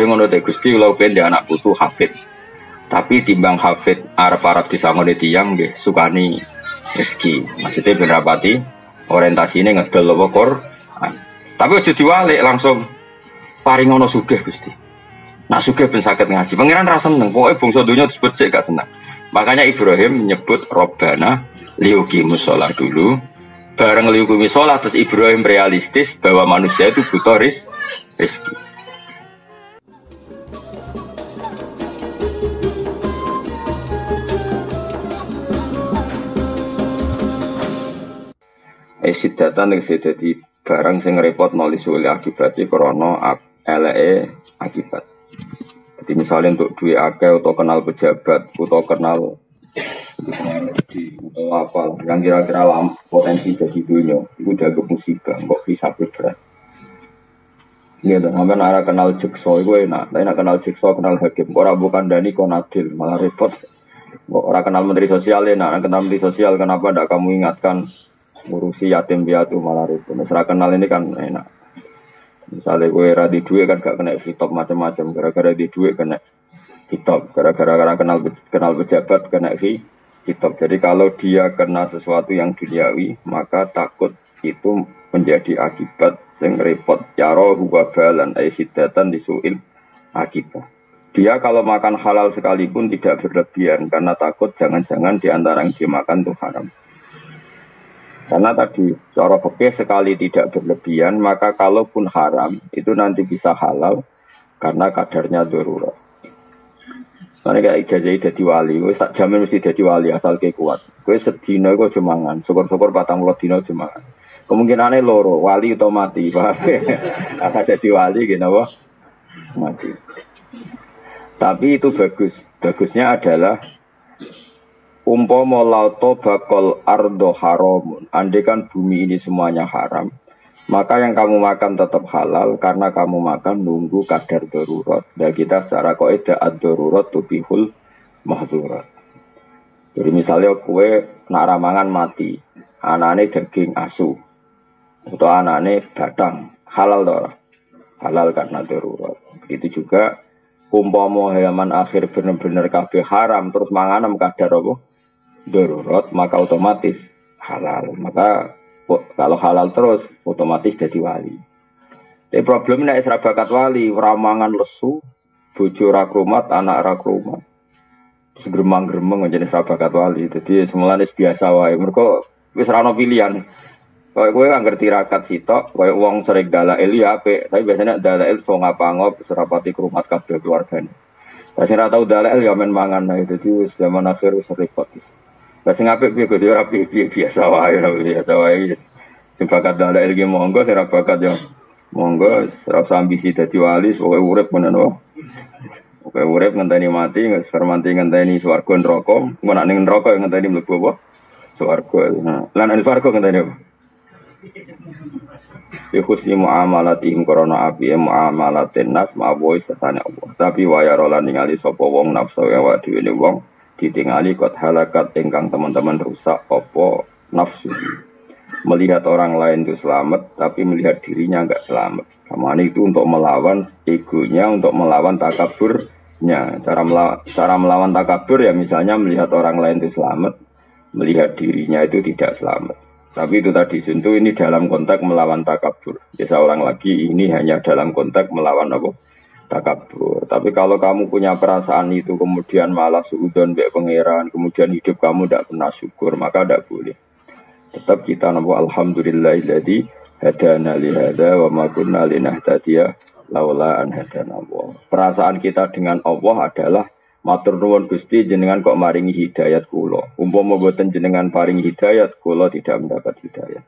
ngono dek Gusti kula pengen anak putu hafid. Tapi timbang hafid arep-arep disangone tiyang nggih sukani rezeki. Maksudnya ben rapati orientasine ngedol apa Quran. Tapi aja diwalik langsung paring ngono sugih Gusti. Nak sugih ben saged ngaji. Pangeran ra seneng, pokoke bangsa donya disebut sik gak seneng. Makanya Ibrahim menyebut Robbana liuqimus shalah dulu. Bareng liuqimus shalah terus Ibrahim realistis bahwa manusia itu butuh rezeki. Sidatan yang dadi barang sing repot nulis oleh akibatnya karena eleke akibat. Jadi misalnya untuk duit akeh atau kenal pejabat atau kenal atau apa yang kira-kira potensi jadi dunia itu jaga musibah kok bisa berat. Iya, dan sampai arah kenal jekso itu enak. Tapi nak kenal jekso kenal hakim. Orang bukan Dani konadil malah repot. Orang kenal menteri sosial enak. Kenal menteri sosial kenapa tidak kamu ingatkan ngurusi yatim piatu malah repot. Masalah kenal ini kan enak. Misalnya gue radi duit kan gak kena hitop macam-macam. Gara-gara di duit kena hitop. Gara-gara kenal pejabat kena hitop. Jadi kalau dia kena sesuatu yang duniawi, maka takut itu menjadi akibat yang repot. Yaro huwa balan aisyidatan disuil akibat. Dia kalau makan halal sekalipun tidak berlebihan karena takut jangan-jangan diantara yang dimakan itu haram. Karena tadi cara fikih sekali tidak berlebihan, maka kalaupun haram itu nanti bisa halal karena kadarnya darurat. Soalnya kayak ijazah jadi wali, gue tak jamin mesti jadi wali asal kayak kuat. Gue sedino gue cumangan, syukur-syukur 40 dino cumangan. Kemungkinannya loro, wali atau mati, akan jadi wali gitu, wah mati. Tapi itu bagus, bagusnya adalah umpama lauto bakal ardo haramun. Andai kan bumi ini semuanya haram, maka yang kamu makan tetap halal karena kamu makan nunggu kadar darurat. Dan kita secara kaidah ad-darurat tubihul mahzurat. Jadi misalnya kue nak ramangan mati, anane daging asu atau anane batang, halal toh? Halal karena darurat. Begitu juga umpama zaman akhir benar-benar kabeh haram terus manganem kadar apa? Darurat, maka otomatis halal. Maka kalau halal terus otomatis jadi wali. Tapi problemnya isra bakat wali, ramangan lesu, bojo ra krumat, anak ra krumat. Terus gremang-gremeng menjadi isra bakat wali. Jadi semulane biasa wae. Mergo wis ra ono pilihan. Kayak kowe kan ngerti rakat sitok, kowe wong sering dalail ya apik, tapi biasanya dalail so ngapa-ngop serapati krumat kabeh keluargane. Wis ora tau dalail ya men mangan nah itu zaman akhir wis repot. Sing apik piye kok ora piye biasa wae. Sing bakat dalek iki monggo sing ora bakat yo monggo ora usah ambisi dadi wali pokoke urip ngono. Pokoke urip ngenteni mati, ngermanti ngenteni swarga neraka, engko nek ning neraka ngenteni mlebu apa? Swarga. Lan ning swarga ngenteni apa? Husni muamalatihim korona api muamalatin nas ma'aboy satane Allah. Tapi wayarolan ningali sapa wong nafsu ya wa dhewe wong ditingali kot halakat ingkang teman-teman rusak opo nafsu melihat orang lain itu selamat tapi melihat dirinya enggak selamat. Kamane itu untuk melawan egonya, untuk melawan takaburnya. Cara melawan takabur ya misalnya melihat orang lain itu selamat, melihat dirinya itu tidak selamat. Tapi itu tadi tentu ini dalam konteks melawan takabur. Biasa orang lagi ini hanya dalam konteks melawan apa? Takabur. Tapi kalau kamu punya perasaan itu kemudian malah suudzon mbek pangeran, kemudian hidup kamu tidak pernah syukur, maka tidak boleh. Tetap kita napa alhamdulillahilladzi hadana li hadza wa ma kunna linahtadiya laula an hadana Allah. Perasaan kita dengan Allah adalah matur nuwun Gusti jenengan kok maringi hidayat kula. Umpama mboten jenengan paringi hidayat kula tidak mendapat hidayat.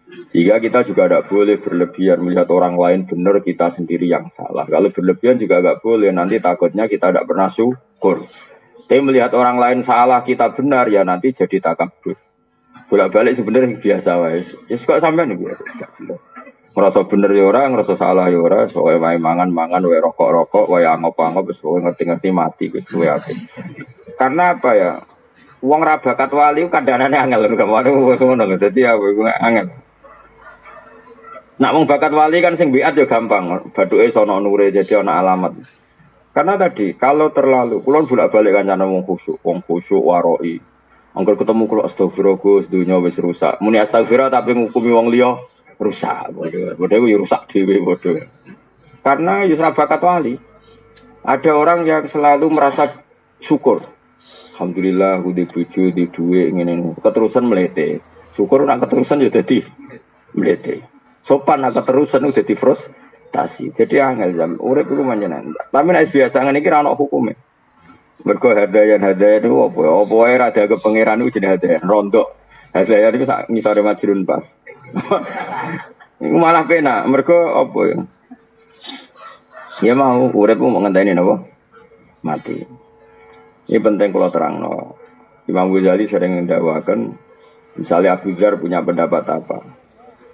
Jika kita juga tidak boleh berlebihan melihat orang lain benar, kita sendiri yang salah. Kalau berlebihan juga tidak boleh, nanti takutnya kita tidak pernah syukur. Tapi melihat orang lain salah, kita benar, ya nanti jadi takabur. Bolak-balik sebenarnya biasa wae. Ya kok sampean biasa, tidak jelas. Ngerasa bener ya ora, ngerasa salah ya ora, soalnya wae mangan-mangan, wae rokok-rokok, wae angop-angop, wae ngerti-ngerti mati gitu wae apik. Karena apa ya? Wong ra bakat wali kadang-kadang angel, gak mau ngono, dadi ya angel. Nak wong bakat wali kan sing biat ya gampang. Baduke sono nure jadi ana alamat. Karena tadi kalau terlalu kulon bolak-balik kancane wong khusyuk waroi. Angger ketemu kula astagfirullah Gus dunya wis rusak. Muni astagfirullah tapi ngukumi wong liya rusak. Bodoh ya rusak dhewe bodoh. Karena yusra bakat wali. Ada orang yang selalu merasa syukur. Alhamdulillah aku di bojo, di duit ngene. Keterusan melete. Syukur nak keterusan ya dadi melete. Sopan nak keterusan udah di frustasi. Jadi angel jam urip iku manjenan. Tapi nek biasa ngene iki ra ono hukume. Mergo hadayan itu apa ya? Apa wae ra ada pangeran iku jenenge hadayan rondo. Hadayan iku sak ngisore majrun pas. Iku malah penak. Mergo apa ya? Ya mau urip mau ngenteni napa? Mati. Ini penting kalau terangno. Imam Ghazali sering mendakwakan misalnya Abu Dzar punya pendapat apa?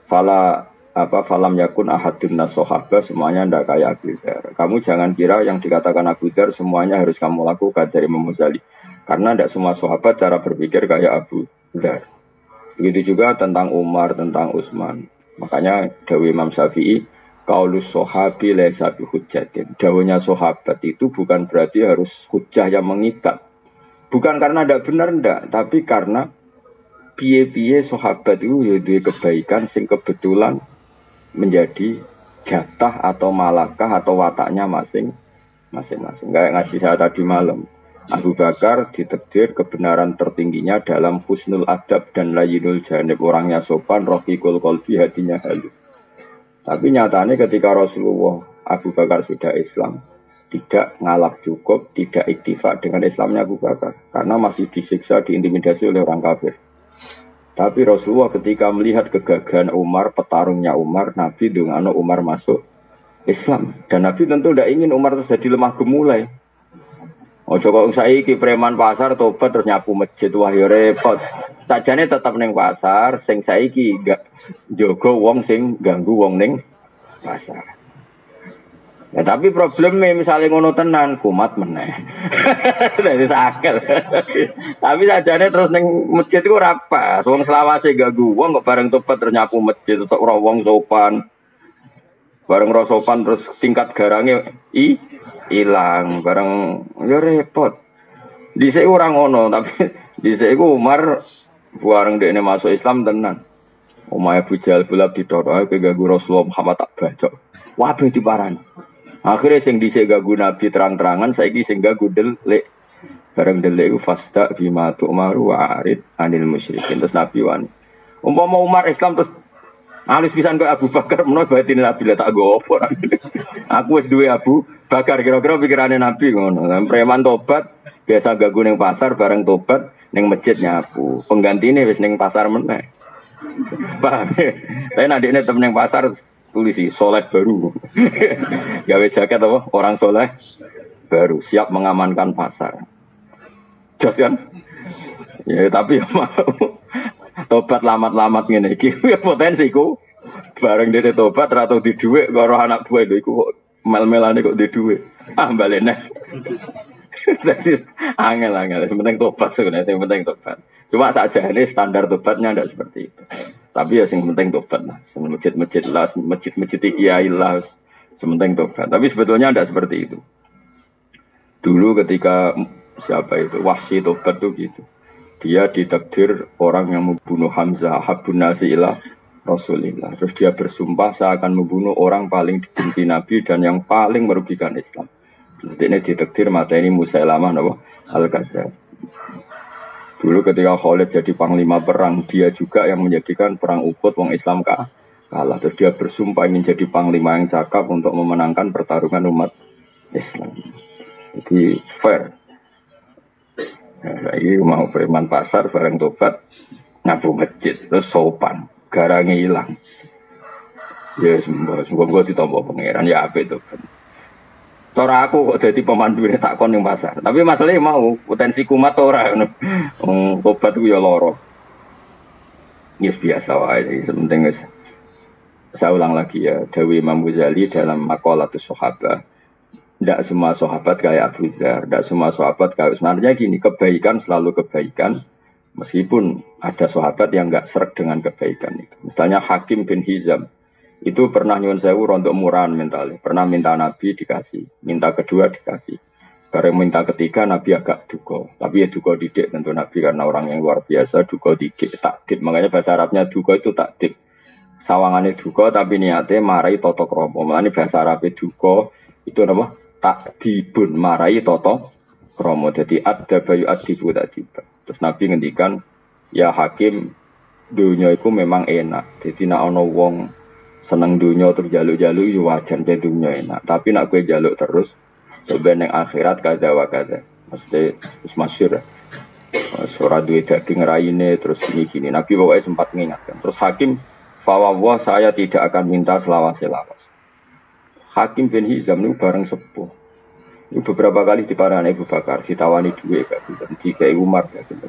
Falam yakun ahadun nasohaba semuanya ndak kayak Abu Dzar. Kamu jangan kira yang dikatakan Abu Dzar semuanya harus kamu lakukan dari Imam Ghazali. Karena tidak semua sahabat cara berpikir kayak Abu Dzar. Begitu juga tentang Umar, tentang Utsman. Makanya dawuh Imam Syafi'i, qaulus sahabi laisa bihujjatin. Dawuhnya sahabat itu bukan berarti harus hujjah yang mengikat. Bukan karena tidak benar ndak, tapi karena piye-piye sahabat itu ya duwe kebaikan sing kebetulan menjadi jatah atau malakah atau wataknya masing-masing. Kayak ngaji saya tadi malam. Abu Bakar ditakdir kebenaran tertingginya dalam husnul adab dan layyinul janib, orangnya sopan, rafiqul qalbi, hatinya halus. Tapi nyatanya ketika Rasulullah Abu Bakar sudah Islam, tidak ngalap cukup, tidak iktifak dengan Islamnya Abu Bakar, karena masih disiksa, diintimidasi oleh orang kafir. Tapi Rasulullah ketika melihat kegagahan Umar, petarungnya Umar, Nabi dungano Umar masuk Islam. Dan Nabi tentu tidak ingin Umar terjadi lemah gemulai. Oh coba saiki preman pasar tobat terus nyapu masjid, wah ya repot. Sajane tetap neng pasar, sing saiki gak jogo wong sing ganggu wong neng pasar. Ya tapi problemnya misalnya ngono tenan kumat meneh. Dari sakit. Tapi sajane terus ning masjid iku ora pas. Wong selawase ganggu wong kok bareng tobat terus nyapu masjid tetep ora wong sopan. Bareng ora sopan terus tingkat garange ilang, bareng ya repot. Dhisik ora ngono, tapi dhisik iku Umar bareng dekne masuk Islam tenan. Omahe Abu Jahal bulak ditoro ke ganggu Rasulullah Muhammad tak bacok. Wabe diparani. Akhirnya sing dhisik ganggu Nabi terang-terangan, saiki sing ganggu delik. Bareng delik fasta bima tu'maru wa arid anil musyrikin. Terus Nabi wani. Umpama Umar Islam terus alis pisan ke Abu Bakar menawa batin Nabi lah tak go apa. Aku wis duwe Abu Bakar kira-kira pikirane Nabi ngono. Preman tobat biasa ganggu ning pasar bareng tobat ning masjid nyapu. Penggantine wis ning pasar meneh. Paham. Tapi nek ndekne temen ning pasar tulisi soleh baru. Gawe jaket apa? Orang soleh baru siap mengamankan pasar. Jos kan? Ya tapi mau tobat lamat-lamat ngene iki ya potensiku. Bareng dhewe tobat ra tau di dhuwit karo anak buah lho iku kok mel-melane kok di dhuwit. Ah balene. Jadi angel-angel, penting tobat sebenarnya, yang penting tobat. Cuma saja ini standar tobatnya tidak seperti itu. Tapi ya yang penting tobat lah. Masjid-masjid lah, masjid-masjid kiai lah, sementing tobat. Tapi sebetulnya tidak seperti itu. Dulu ketika siapa itu Wahsy tobat tuh gitu. Dia ditakdir orang yang membunuh Hamzah, Habun Nasilah Rasulullah. Terus dia bersumpah saya akan membunuh orang paling dibenci Nabi dan yang paling merugikan Islam. Ini ditakdir mata ini Musailamah Al-Kadzdzab. Dulu ketika Khalid jadi panglima perang, dia juga yang menjadikan perang Uhud wong Islam kalah. Terus dia bersumpah ingin jadi panglima yang cakap untuk memenangkan pertarungan umat Islam. Jadi fair. Nah, ini mau preman pasar bareng tobat ngapu masjid terus sopan, garangnya hilang. Ya semoga ditompo pangeran ya apa itu. Tora aku kok jadi pemandu ini tak kon yang pasar. Tapi masalahnya mau potensi kumat ora. Obat itu ya loro. Yes biasa wae. Sementing saya ulang lagi ya. Dewi Imam Ghazali dalam Maqalatus Sahabah. Tidak semua sahabat kayak Abu Dzar. Tidak semua sahabat kayak sebenarnya gini. Kebaikan selalu kebaikan. Meskipun ada sahabat yang nggak sreg dengan kebaikan itu. Misalnya Hakim bin Hizam. Itu pernah nyuwun sewu rontok murahan mentalnya. Pernah minta Nabi dikasih, minta kedua dikasih. Bareng minta ketiga Nabi agak duka. Tapi ya duka didik tentu Nabi karena orang yang luar biasa duka didik, takdib. Makanya bahasa Arabnya duka itu takdib. Sawangannya duka tapi niatnya marai toto kromo. Makanya bahasa Arabnya duka itu apa? Takdibun marai toto kromo. Jadi ada bayu adibu tadi. Terus Nabi ngendikan ya hakim dunia itu memang enak. Jadi nak ono wong seneng dunia terus jaluk-jaluk ya wajar jadi dunia enak. Tapi nak gue jaluk terus sebenarnya akhirat kaza wa kaza. Maksudnya terus masyhur. Surah duwe daging raine terus gini. Nabi pokoknya sempat mengingatkan. Terus hakim fawwah saya tidak akan minta selawas-selawas. Hakim bin Hizam itu bareng sepuh. Itu beberapa kali diparani Abu Bakar, ditawani duit gak gitu, dikai Umar gak gitu.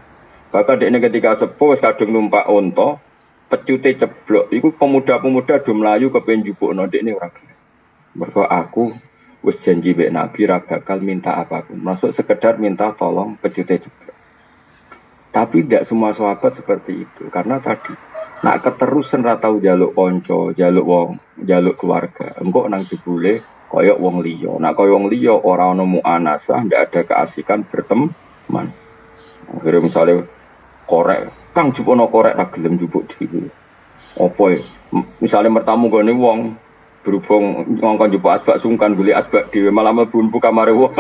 Bahkan dia ketika sepuh kadung numpak onto, pecute ceblok. Iku pemuda-pemuda do mlayu kepen njupukno dekne ora gelem. Mergo aku wis janji mbek Nabi ra bakal minta apapun. Masuk sekedar minta tolong pecute ceblok. Tapi tidak semua sahabat seperti itu karena tadi nak keterusan ra tau jaluk kanca, jaluk wong, jaluk keluarga. Engko nang jebule koyok wong liya. Nak koyok wong liya ora ono muanasah, ndak ada keasikan berteman. Akhirnya misalnya korek, kang jupono korek ra gelem njupuk dhewe. Apa ya? Misalnya mertamu gone wong berhubung ngongkon njupuk asbak sungkan golek asbak dhewe malah mlebu kamare wong.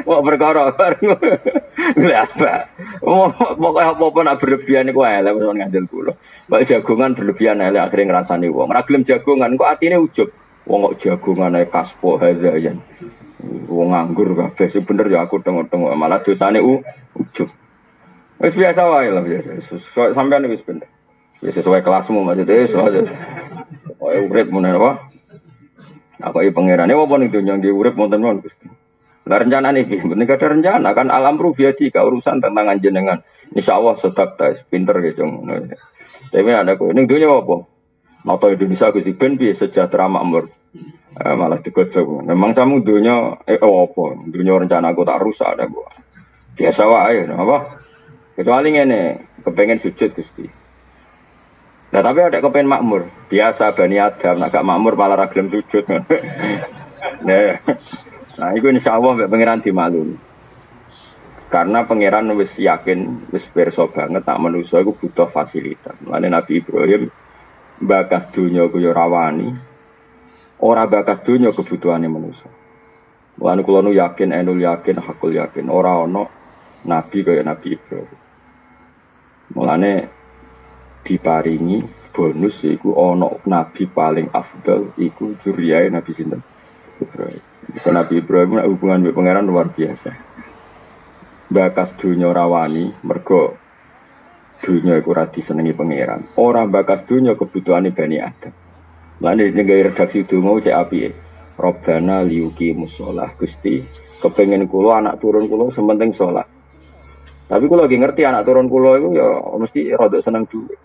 Wong perkara golek asbak. Pokoke apa-apa nak berlebihan iku elek wis ngandel kula. Mbak jagongan berlebihan elek akhire ngrasani wong. Ora gelem jagongan kok atine ujug. Wong kok jagongan ae kaspo hazayan. Wong nganggur kabeh sing bener ya aku tengok-tengok malah dosane ujug. Wis biasa wae lah biasa. Sampeyan wis bener. Wis sesuai kelasmu maksudnya soal. Oh urip mun apa? Aku iki pangerane apa ning donya nggih urip wonten mon Gusti. Lah rencanane piye? Mending ada rencana kan alam rubiati ka urusan tentang jenengan. Insyaallah sedap ta pinter ge cung. Tapi ada kok ning donya apa? Nata Indonesia Gusti ben piye sejahtera makmur. Malah digojok. Memang kamu donya apa? Donya rencana aku tak rusak ada kok. Biasa wae apa? Kecuali ngene, kepengen sujud Gusti. Nah tapi ada kepengen makmur. Biasa Bani Adam nak gak makmur malah ra gelem sujud. Nah, itu insyaallah mbek pangeran dimaklumi. Karena pangeran wis yakin, wis pirsa banget tak manusa iku butuh fasilitas. Mulane Nabi Ibrahim bakas dunya ku yo rawani. Ora bakas dunya kebutuhane manusa. Mulane kula nu yakin, enul yakin, hakul yakin ora ana nabi kaya Nabi Ibrahim. Mulane diparingi bonus iku ana nabi paling afdal iku juriyae Nabi sinten? Ibrahim. Nabi Ibrahim hubungan dengan pangeran luar biasa. Bakas dunya rawani mergo dunya iku ora disenengi pangeran. Ora bakas dunya kebutuhane Bani Adam. Lan ning redaksi donga cek apike. Robbana liyuki musholah Gusti, kepengin kula anak turun kula sementing salat. Tapi kula lagi ngerti anak turun kula iku ya mesti rada seneng duit.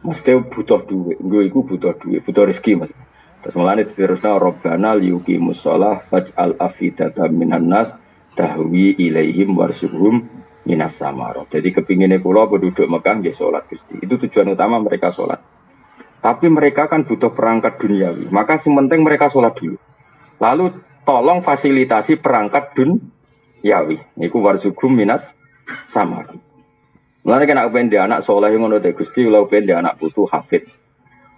Mesti butuh duit. Nggo iku butuh duit, butuh rezeki Mas. Terus mulane diterusna Rabbana liyuqimus shalah faj'al afidatan minan nas tahwi ilaihim warsuhum minas samarah. Jadi kepingine kula penduduk Mekah nggih salat Gusti. Itu tujuan utama mereka salat. Tapi mereka kan butuh perangkat duniawi. Maka yang penting mereka salat dulu. Lalu tolong fasilitasi perangkat duniawi. Niku warsuhum minas samarah. Mulane kena kepen anak saleh ngono te Gusti, kula kepen anak putu hafid.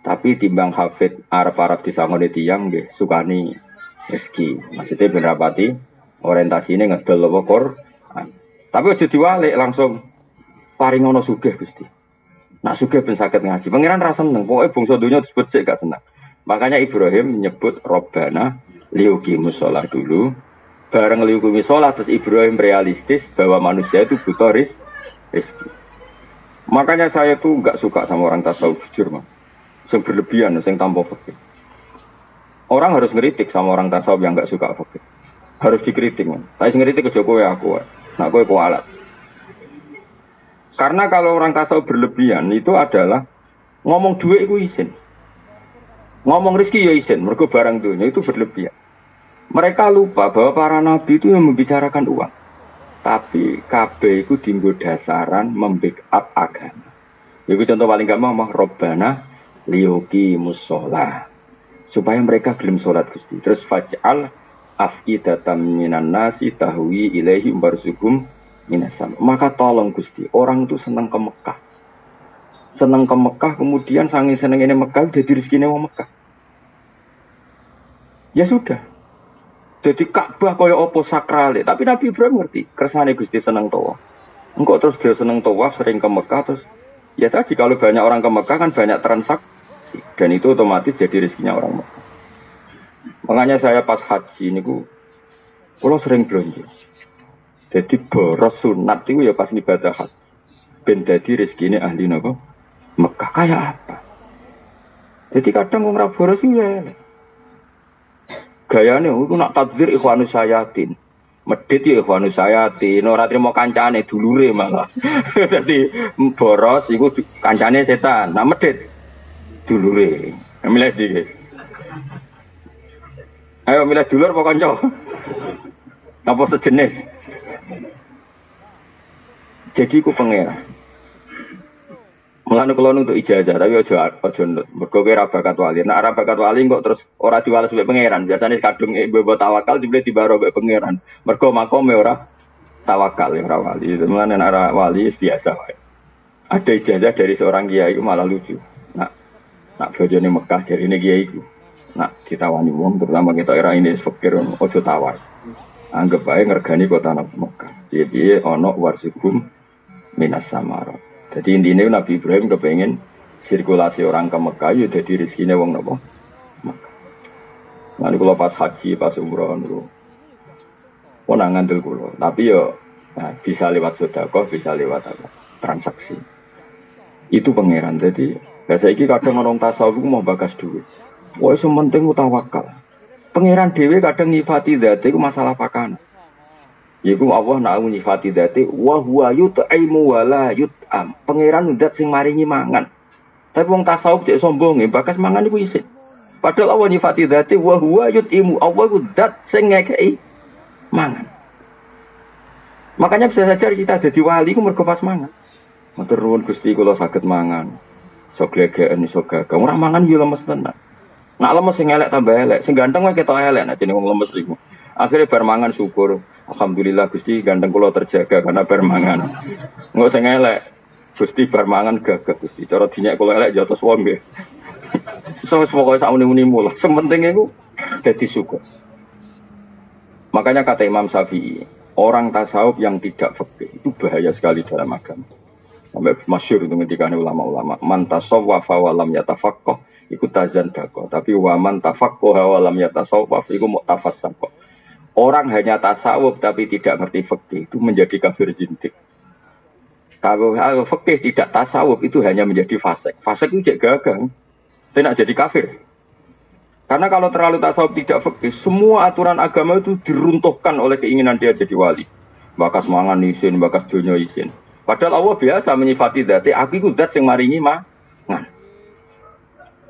Tapi timbang hafid arep-arep disangone tiyang nggih sukani rezeki. Maksudnya ben rapati orientasine ngedol apa Quran. Tapi aja diwalik langsung paring ngono sugih Gusti. Nak sugih ben saged ngaji. Pangeran ra seneng, pokoke bangsa donya disebut sik gak seneng. Makanya Ibrahim menyebut Robbana liyuqimus shalah dulu. Bareng liyuqimus shalah terus Ibrahim realistis bahwa manusia itu butuh rezeki. Makanya saya tuh enggak suka sama orang tasawuf jujur, Mas. Yang berlebihan, yang tanpa fakir. Orang harus ngeritik sama orang tasawuf yang nggak suka fakir. Harus dikritik, man. Saya ngeritik ke Jokowi aku, nak kowe kualat. Karena kalau orang tasawuf berlebihan itu adalah ngomong duit itu izin, ngomong rezeki ya izin, mergo barang dunia itu berlebihan. Mereka lupa bahwa para nabi itu yang membicarakan uang, tapi KB itu dienggo dasaran membackup agama. Itu contoh paling gampang mah Robbana liyuki musola supaya mereka gelem sholat Gusti. Terus faj'al afidatan minan nasi tahwi ilaihi barzugum minasam. Maka tolong Gusti, orang itu senang ke Mekah. Senang ke Mekah, kemudian saking senengnya Mekah jadi rezekinya wong Mekah. Ya sudah. Jadi Ka'bah kaya apa sakrale, tapi Nabi Ibrahim ngerti, kersane Gusti seneng tawaf. Engkau terus dia seneng tawaf, sering ke Mekah terus ya tadi kalau banyak orang ke Mekah kan banyak transaksi dan itu otomatis jadi rezekinya orang Mekah. Makanya saya pas haji ini kalau sering belanja. Jadi boros sunat itu ya pas ibadah haji. Ben dadi rezekinya ahli napa? Mekah kayak apa? Jadi kadang orang boros itu ya. Gayane iku nak takdir ikhwanus sayatin. Medhit ya ikhwanus sayatin, ora trimo kancane dulure malah. Dadi boros iku kancane setan. Nak medhit dulure. Milih iki. Ayo milih dulur apa kanca? Apa sejenis? Jadi ku pangeran. Mulane kula untuk ijazah tapi aja mergo ora bakat wali. Nek ora bakat wali kok terus ora diwales mbek pangeran. Biasane kadung mbok tawakal dibeli dibaro mbek pangeran. Mergo makome ora tawakal ora wali. Mulane nek ora wali biasa wae. Ada ijazah dari seorang kiai itu malah lucu. Nak bojone Mekah jarine kiai iku. Nak ditawani wong terutama kita era ini fakir ojo tawar. Anggap bae ngergani kota Mekah. Piye-piye ana warsugum minas samara. Jadi intinya Nabi Ibrahim kepengen sirkulasi orang ke Mekah ya jadi rezekinya wong napa Mekah. Nanti kalau pas haji, pas umroh niku wong ngandel kula. Tapi yo bisa lewat sedekah, bisa lewat apa? Transaksi. Itu pangeran. Jadi biasa iki kadang orang tasawuf mau bagas duit. Wah, sementing tawakal. Pangeran dhewe kadang nyifati zat iku masalah pakana. Yiku Allah nak nyifati dzate wa huwa yut'imu wa la yut'am. Pangeran zat sing maringi mangan. Tapi wong tasawuf cek sombong bakas mangan iku isih. Padahal Allah nyifati dzate wa huwa yut'imu. Allah ku zat sing ngekeki mangan. Makanya bisa saja kita jadi wali ku mergo pas mangan. Matur nuwun Gusti kula saged mangan. Sok glegeken iso gagah. Ora mangan yo lemes tenan. Nak lemes sing elek tambah elek, sing ganteng wae ketok elek nek jeneng wong lemes iku. Akhirnya bar mangan syukur. Alhamdulillah Gusti ganteng kula terjaga karena bar mangan. Engko sing elek Gusti bar mangan gagah Gusti. Cara dinyek kula elek ya terus wong nggih. Wis pokoke sak muni-munimu lah. Sementing iku dadi syukur. Makanya kata Imam Syafi'i, orang tasawuf yang tidak fikih itu bahaya sekali dalam agama. Sampai masyhur itu ngendikane ulama-ulama, man tasawwafa wa lam yatafaqqah iku tazan dako. Tapi wa man tafaqqaha wa lam yatasawwaf iku mu'tafassaqah. Orang hanya tasawuf tapi tidak ngerti fikih itu menjadi kafir zindik. Kalau fikih tidak tasawuf itu hanya menjadi fasik. Fasik itu gagal, tidak jadi kafir. Karena kalau terlalu tasawuf tidak fikih, semua aturan agama itu diruntuhkan oleh keinginan dia jadi wali. Bakas mangan isin, bakas dunya isin. Padahal Allah biasa menyifati dzati, aku iku zat sing maringi mangan.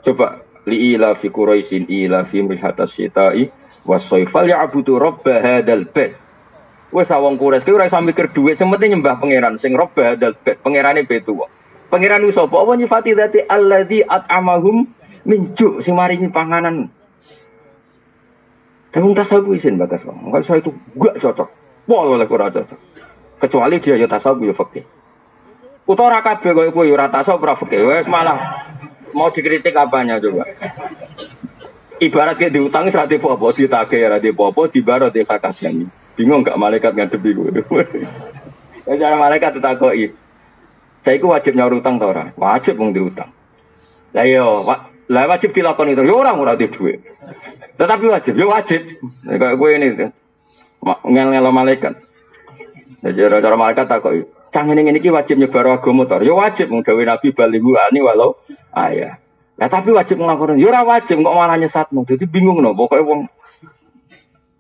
Coba li'ila fi Quraisyin ila fi mrihatas syita'i wasoifal ya'budu robba hadal bed. Wes awang Quraisy ki ora iso mikir dhuwit, sing penting nyembah pangeran sing robba hadal bed. Pangerane betu kok. Pangeran ku sapa? Apa nyifati dzati alladzi at'amahum min ju' sing maringi panganan. Tapi tasawuf isin bagas bang. Kalau saya itu gak cocok. Pol oleh ora cocok. Kecuali dia ya tasawuf ya fikih. Utawa ora kabeh koyo kowe ora tasawuf ora fikih. Wes malah mau dikritik apanya coba. Ibarat kayak diutang ora apa-apa, ditagih ora apa-apa, dibaro dikakasani. Bingung gak malaikat ngadepi kowe. Ya cara malaikat ditakoki. Saya iku wajib nyaur utang ta ora? Wajib wong diutang. Lah yo, lah wajib dilakoni itu. Yo ora di duit. Tetapi wajib, yo wajib. Kayak kowe ini ngel-ngelo malaikat. Jadi cara malaikat takoki, "Cang ngene iki wajib nyebar agama ta?" Yo wajib wong dawuh Nabi balighu ani walau ayah. Lah tapi wajib nglakoni. Yo ora wajib kok malah nyesatmu. Jadi bingung no, pokoknya wong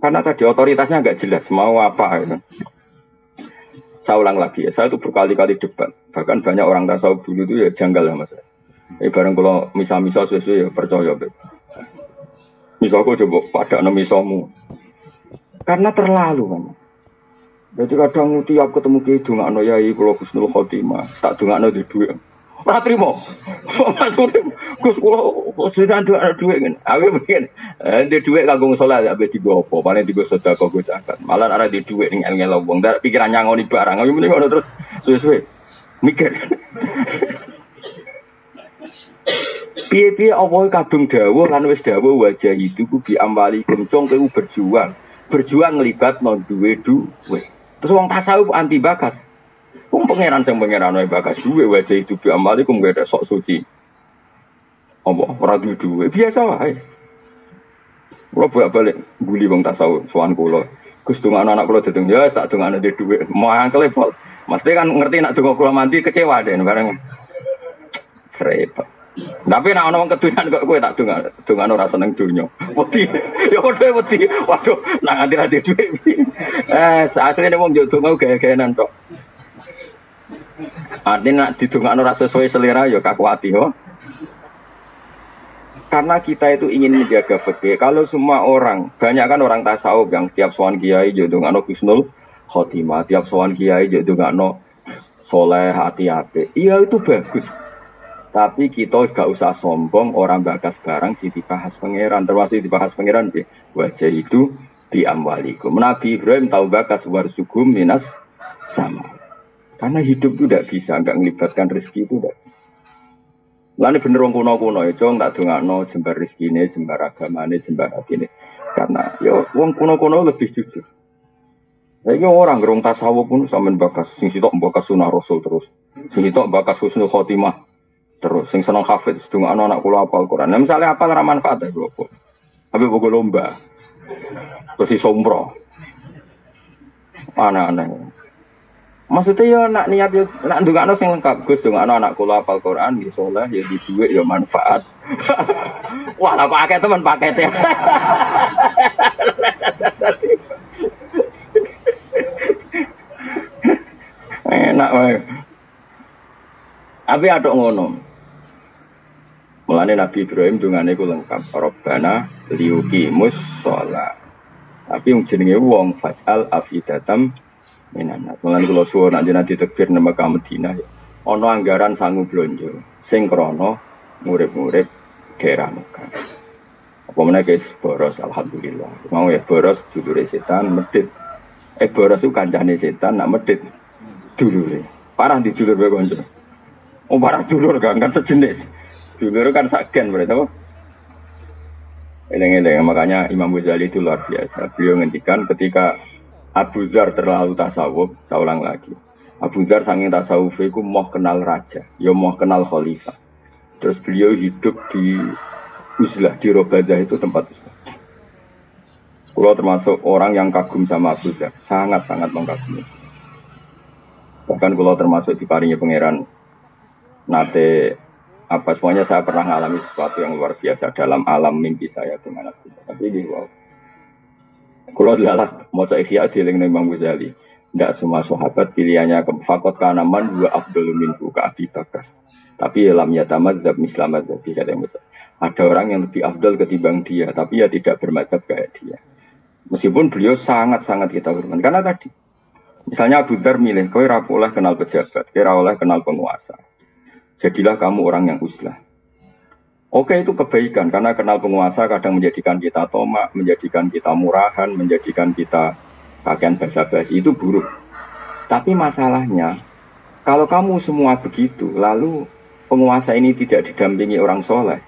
karena tadi otoritasnya enggak jelas mau apa gitu. Saya ulang lagi ya, saya itu berkali-kali debat. Bahkan banyak orang tasawuf dulu itu ya janggal ya mas. Bareng kalau misal-misal sesuai ya percaya. Misalku coba pada misalmu. Karena terlalu kan. Jadi kadang tiap ketemu ke dungakno yai kalau husnul khotimah, tak dungakno di duit. ora trimo. Gus kula sudah ada duit kan. Aku bikin di duit kanggo salat ape digo apa, paling digo sedekah go zakat. Malah ora di duit ning ngel wong, ndak pikiran nyangoni barang. Aku mending ngono terus suwe-suwe mikir. Piye-piye Allah kadung dawuh lan wis dawuh wajah itu ku diambali kencong ku berjuang. Berjuang nglibatno duwe duwe. Terus wong tasawuf anti bakas. Wong pangeran sing pangeran wae bakas duwe wajah itu diambali ku gak ada sok suci. Apa ora duwe biasa wae. Kula bolak-balik guli wong tasawuf sowan kula. Gus dongane anak kula dedeng ya sak dongane di dhuwit. Mangkel pol. Mesti kan ngerti nek donga kula mandi kecewa den bareng. Repot. Tapi nek ana wong kedunan kok kowe tak dongane ora seneng donya. Wedi. Ya kowe wedi. Waduh, nak nganti ra di dhuwit. Sakjane wong yo donga gaya-gayanan tok. Artinya nak didongakno ora sesuai selera ya kakuati ho. Karena kita itu ingin menjaga fikih. Kalau semua orang, banyak kan orang tasawuf yang tiap sowan kiai jodongano husnul khotimah, tiap sowan kiai jodongano soleh hati-hati. Iya itu bagus. Tapi kita gak usah sombong orang bakas barang si dibahas pangeran, termasuk dibahas pangeran di wajah itu diamwalikum. Nabi Ibrahim tahu bakas warsugum minas sama. Karena hidup itu tidak bisa, nggak melibatkan rezeki itu tidak. Lalu bener wong kuno-kuno itu tak dongakno jembar rezekine, jembar agamane, jembar atine. Karena yo wong kuno-kuno lebih jujur. Saiki orang gerung tasawuf pun sampean bakas sing sitok bakas sunah rasul terus. Sing sitok bakas husnul khotimah terus. Sing seneng hafid dongakno anak kula hafal Quran. Nah, misalnya hafal ra manfaat ya kok. Habis bogo lomba. Terus isompro. Aneh-aneh. Maksudnya ya nak niat yo nak ndongakno sing lengkap Gus ndongakno anak kula hafal Quran ya saleh ya di dhuwit ya manfaat. Wah, lah kok akeh temen pakete. Enak wae. Abi atok ngono. Mulane Nabi Ibrahim dongane ku lengkap. Rabbana liyuqimus shalah. Tapi yang jenenge wong fajal afidatam minanat. Mulane kula suwun nek jenengan ditekbir nang Mekah Madinah ya. Ana anggaran sangu blonjo sing krana murid-murid daerah Mekah. Apa meneh guys boros alhamdulillah. Mau ya boros dulure setan medhit. Boros ku kancane setan nak medhit dulure. Parah di dulur wae kanca. Oh parah dulur kan sejenis. Dulur kan sagen berarti apa? Eleng-eleng makanya Imam Ghazali itu luar biasa. Beliau ngendikan ketika Abu Dzar terlalu tasawuf, saya ulang lagi. Abu Dzar saking tasawuf itu mau kenal raja, ya mau kenal khalifah. Terus beliau hidup di Uzlah, di Robadah itu tempat Uzlah. Kalau termasuk orang yang kagum sama Abu Dzar, sangat-sangat mengagumi. Bahkan kalau termasuk di paringnya pangeran, nate apa semuanya saya pernah mengalami sesuatu yang luar biasa dalam alam mimpi saya dengan Abu Dzar. Tapi ini wow. Kalau dilalat mau cek ikhya dieling Imam Ghazali, tidak semua sahabat pilihannya ke fakot kanaman dua afdalu minhu ke Abi Bakar. Tapi lam yatamadzab mislamadzab kata yang betul. Ada orang yang lebih afdal ketimbang dia, tapi ya tidak bermadzhab kayak dia. Meskipun beliau sangat-sangat kita hormat. Karena tadi, misalnya Abu Dzar milih, kau ora oleh kenal pejabat, kau ora oleh kenal penguasa. Jadilah kamu orang yang uzlah. Oke itu kebaikan karena kenal penguasa kadang menjadikan kita tomak, menjadikan kita murahan, menjadikan kita pakaian basa-basi itu buruk. Tapi masalahnya kalau kamu semua begitu, lalu penguasa ini tidak didampingi orang soleh,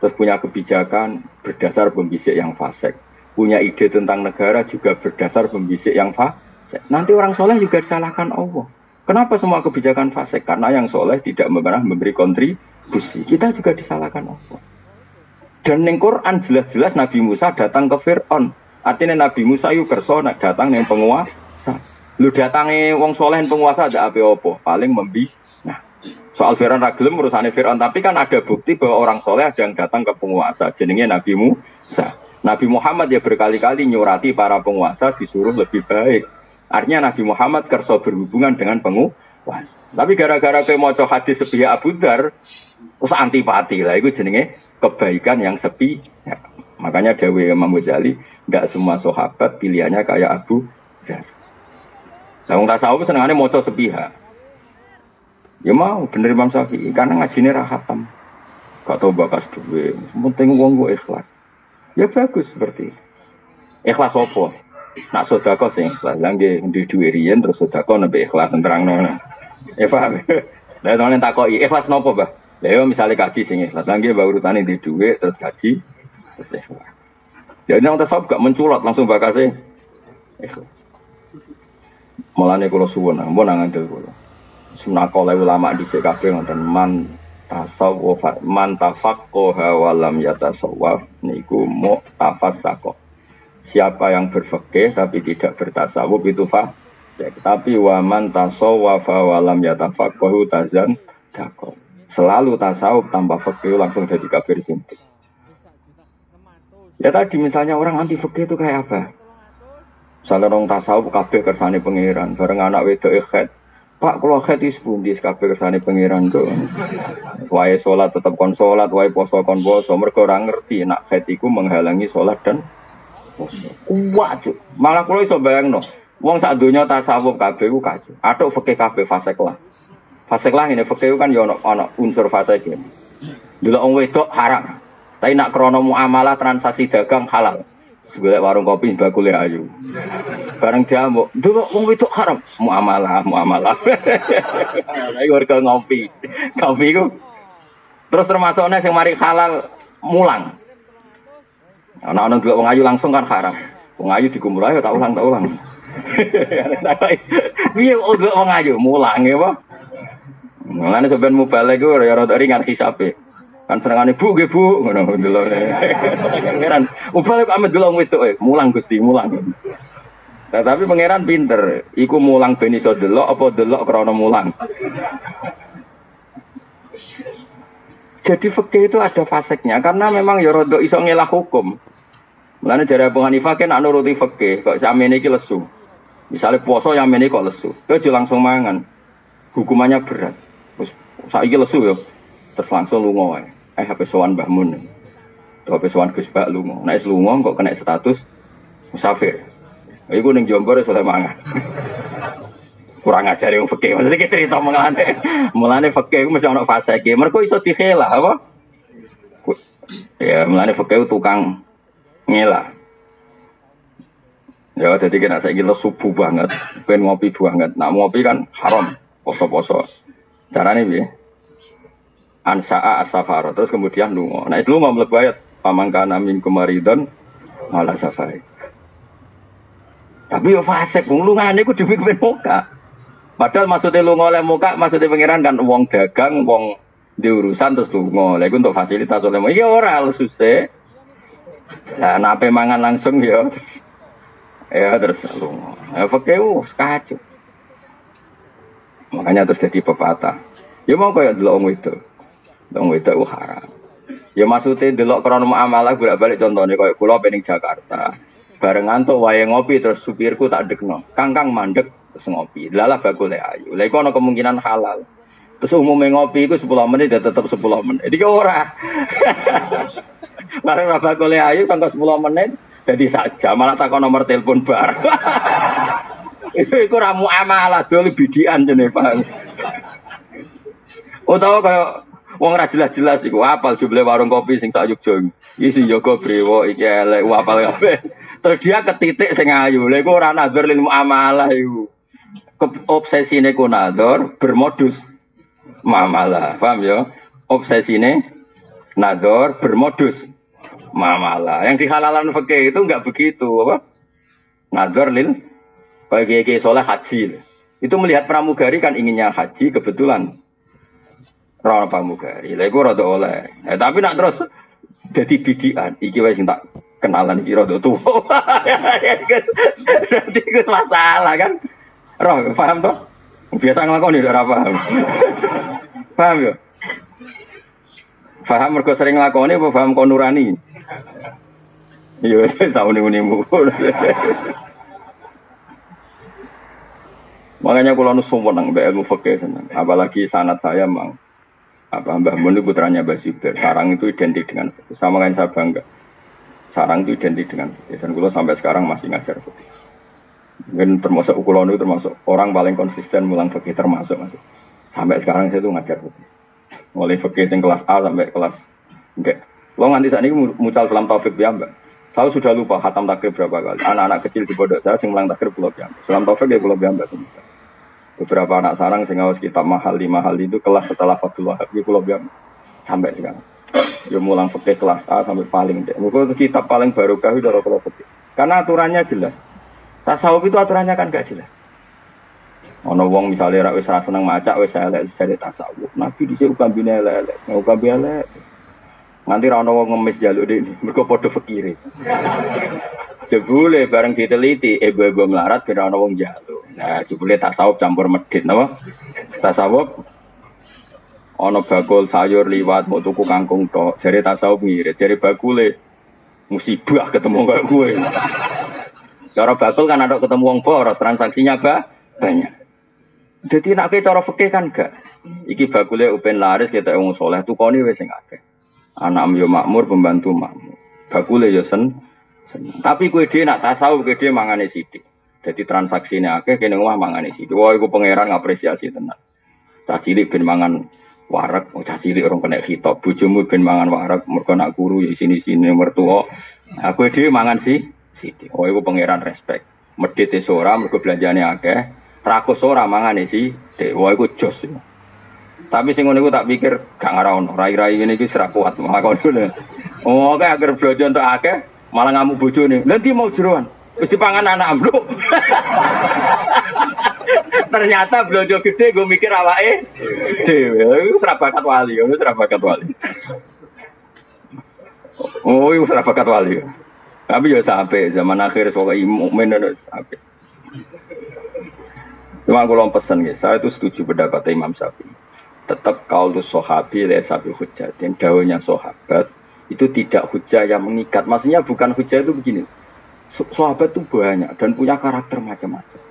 terus punya kebijakan berdasar pembisik yang fasik, punya ide tentang negara juga berdasar pembisik yang fasik. Nanti orang soleh juga disalahkan Allah. Kenapa semua kebijakan fasik? Karena yang soleh tidak pernah memberi kontribusi. Kita juga disalahkan Allah. Dan di Quran jelas-jelas Nabi Musa datang ke Fir'aun. Artinya Nabi Musa itu kerso datang yang penguasa. Lu datangi wong soleh penguasa ada apa-apa? Paling nah, soal Fir'aun ragilem urusannya Fir'aun. Tapi kan ada bukti bahwa orang soleh ada yang datang ke penguasa. Jenenge Nabi Musa. Nabi Muhammad ya berkali-kali nyurati para penguasa disuruh lebih baik. Artinya Nabi Muhammad kerso berhubungan dengan penguasa. Tapi gara-gara kayak mau hadis sepihak Abu Dzar, terus antipati lah. Itu jenenge kebaikan yang sepi. Ya. Makanya Dawe Imam Ghazali, tidak semua sahabat pilihannya kayak Abu Dzar. Nah, orang tasawuf senangannya mau sepihak. Ya mau bener Imam Syafi'i karena ngajine ra khatam. Gak tau bakas duwe. Penting wong ku ikhlas. Ya bagus seperti itu. Ikhlas apa? Nak sedekah sing ikhlas. Lah nggih duwe riyen terus sedekah nembe ikhlas terangno. Ya paham. Lah nek takoki ikhlas napa, Mbah? Lah yo misale kaji sing ikhlas. Lah nggih mbah urutane di dhuwit terus kaji terus ikhlas. Ya nek tasawuf gak menculot langsung bakase ikhlas. Mulane kula suwun, ampun ngandel kula. Sunakole ulama dhisik kabeh ngoten man tasawuf man tafaqqaha wa lam yatasawwaf niku mu'tafassaqa. Siapa yang berfikih tapi tidak bertasawuf itu fasik. Tapi wa man tasawwafa wa lam yatafaqqahu tazan daqo. Selalu tasawuf tanpa fikih langsung jadi kafir simpel. Ya tadi misalnya orang anti fikih itu kayak apa? Misalnya orang tasawuf kabeh kersane pangeran, bareng anak wedok ikhet. Pak kalau ikhet is pundi kabeh kersane pangeran tuh. Wae salat tetep kon salat, wae poso kon poso. Mergo ora ngerti nek ikhet iku menghalangi salat dan poso. Kuat. Malah kula iso bayangno, wong sak donya tasawuf kabeh ku kacau. Atuk fikih kabeh fasik lah. Fasik lah ngene fikih kan ya ana unsur fasik. Delok wong wedok haram. Tapi nak krana muamalah transaksi dagang halal. Golek warung kopi bakule ayu. Bareng jamu, dulu wong wedok haram, muamalah. Lagi warga ngopi. Kopi ku. Terus termasuknya sing mari halal mulang. Ana-ana dulu wong ayu langsung kan haram. Wong ayu dikumpul ayo tak ulang. Piye dulu wong ayu mulang ya, Pak? Mulane sampean mubalek ku ya rada ringan hisabe. Kan senengane Bu nggih Bu ngono delok. Pangeran, ubale kok ame delok wedok mulang Gusti, mulang. Nah, tapi pangeran pinter, iku mulang ben iso delok apa delok krana mulang. Jadi fikih itu ada faseknya karena memang ya rada iso ngelah hukum. Mulane jare Abu Hanifah kan nuruti fikih, kok samene iki lesu. Misale puasa yang mene kok lesu, aja langsung mangan. Hukumannya berat. Terus saiki lesu ya. Terus langsung lunga wae. HP sowan Mbah Mun. HP sowan Gus Bak lunga. Nek lunga kok kena status musafir. Iku ning Jombor iso mangan. Kurang ajar yang fikih. Maksudnya kita cerita mulane fikih iku mesti ana fase iki. Mergo iso dikhelah apa? Ya mulane fikih tukang ngelah. Ya jadi kena saiki subuh banget, ben ngopi banget. Nak ngopi kan haram, poso-poso. Carane piye? Ansa'a as-safar terus kemudian lunga. Nah itu lunga mlebu ayat pamangkana min kumaridon malah safari. Tapi yo fasik wong lungane ku dhewe ben muka. Padahal maksudnya lunga oleh muka maksudnya pangeran kan wong dagang, wong di urusan terus lunga. Lha iku untuk fasilitas oleh iki ora susah. Lah nape mangan langsung yo. Ya terus lunga. Ya fakeu kacau. Makanya terus jadi pepatah. Ya mau koyo delok wong itu. Wong wedok haram. Ya maksudnya delok krana muamalah bolak-balik contohnya koyo kula pening Jakarta. Bareng ngantuk wae ngopi terus supirku tak dekno. Kang mandek terus ngopi. Lalah bakule ayu. Lha iku ana kemungkinan halal. Terus umumnya ngopi iku 10 menit ya tetep 10 menit. Iki ora. Bareng bakule ayu sampai 10 menit jadi sak jam malah takon nomor telepon bar. Iku ra muamalah dol bidian jenenge, Pak. Utawa kaya wong ra jelas-jelas iku apal jumlah warung kopi sing sak Yogya. Iki sing jaga brewo iki elek apal kabeh. Terus dia ketitik sing ayu. Lha iku ora nadzur lil muamalah iku. Obsesine ku nadzur bermodus muamalah. Paham ya? Obsesine nadzur bermodus muamalah. Yang dihalalan fikih itu enggak begitu, apa? Nadzur lil bagi soleh haji. Itu melihat pramugari kan inginnya haji kebetulan. Rana pramugari, lha iku rada oleh. Tapi nak terus dadi bidian, iki wae sing tak kenalan iki rada tuwa. Dadi iku masalah kan. Roh, paham toh? Biasa nglakoni ora paham. Paham ya? Paham mergo sering nglakoni apa paham kon nurani? Iya, tau ning-unimu. Makanya kalau nusu menang, ilmu fikih senang. Apalagi sanad saya mang. Mbah Mun itu putranya Mbah Zubair. Sarang itu identik dengan fikih. Sama kan saya bangga. Sarang itu identik dengan fikih. Dan kalau sampai sekarang masih ngajar fikih. Mungkin termasuk kulon itu termasuk orang paling konsisten mulang fikih termasuk. Sampai sekarang saya tuh ngajar fikih. Mulai fikih yang kelas A sampai kelas enggak. Lo nganti saat ini mucal selam taufik ya mbak. Saya sudah lupa khatam takrib berapa kali. Anak-anak kecil di pondok saya sing mulang takrib pulau ya. Selam taufik ya pulau ya mbak. Beberapa anak sarang sing ngawas kitab mahal itu kelas setelah Fathul Wahab di pulau ya sampai sekarang. Ya mulang fikih kelas A sampai paling enggak. Mungkin kitab paling baru kah udah kalau fikih. Karena aturannya jelas. Tasawuf itu aturannya kan gak jelas. Ono wong misalnya rak wis ra seneng maca wis elek jare tasawuf. Nabi dhisik ukambine elek, ukambe elek. Nganti ra ono wong ngemis jaluk dene, mergo padha fikire. Jebule bareng diteliti, ibu-ibu melarat ben ono wong jaluk. Nah, jebule tasawuf campur medhit napa? Tasawuf ono bakul sayur liwat mau tuku kangkung tok, jare tasawuf ngirit, jare bakule musibah ketemu kaya kowe. Cara bakul kan ada ketemu wong boros, transaksinya banyak. Jadi nak cara fikih kan gak. Iki bakule upen laris kita wong saleh tukone wis sing akeh. Anak yo makmur, pembantu makmur. Bakule yo seneng. Tapi kowe dhewe nak tasawuf kowe dhewe mangane sithik. Jadi transaksine akeh kene omah mangane sithik. Wah iku pangeran ngapresiasi tenan. Cah cilik ben mangan wareg, cah cilik orang kena khitab. Bojomu ben mangan wareg mergo nak guru ya sini-sini mertua. Aku dhewe mangan sithik. Oh iku pangeran respect. Medhite ora mergo belanjane akeh. Rakus ora mangane sih, wah iku jos. Tapi sing ngono iku tak pikir gak ngarah ono. Rai-rai ngene iki serak kuat malah kono. Oh, kayak agar belanja untuk akeh malah ngamuk bojone. Nanti mau jeroan. Wis dipangan anak ambruk. Ternyata belanja gede gue mikir awake dhewe. Iku serabakat wali, iku serabakat wali. Oh, iku serabakat wali. Tapi ya sampai zaman akhir soal mukmin sampai. Cuma aku lom pesan ya, saya itu setuju pendapat Imam Syafi'i. Tetap kaulus sahabi lesa bi hujjatin, dawuhnya sahabat itu tidak hujjah yang mengikat. Maksudnya bukan hujjah itu begini. Sahabat itu banyak dan punya karakter macam-macam.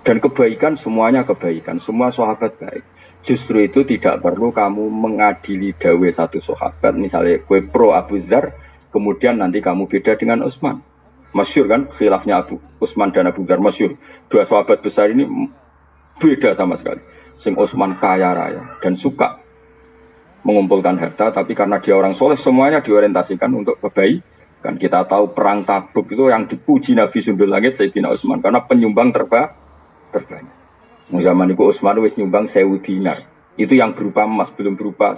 Dan kebaikan semuanya kebaikan, semua sahabat baik. Justru itu tidak perlu kamu mengadili dawe satu sahabat, misalnya kue pro Abu Dzar, kemudian nanti kamu beda dengan Utsman. Masyhur kan khilafnya Abu Utsman dan Abu Dzar masyhur. Dua sahabat besar ini beda sama sekali. Sing Utsman kaya raya dan suka mengumpulkan harta, tapi karena dia orang soleh semuanya diorientasikan untuk kebaikan. Kita tahu perang Tabuk itu yang dipuji Nabi Sundul Langit Sayyidina Utsman karena penyumbang terbanyak. Zaman itu Utsman wis nyumbang 1000 dinar. Itu yang berupa emas, belum berupa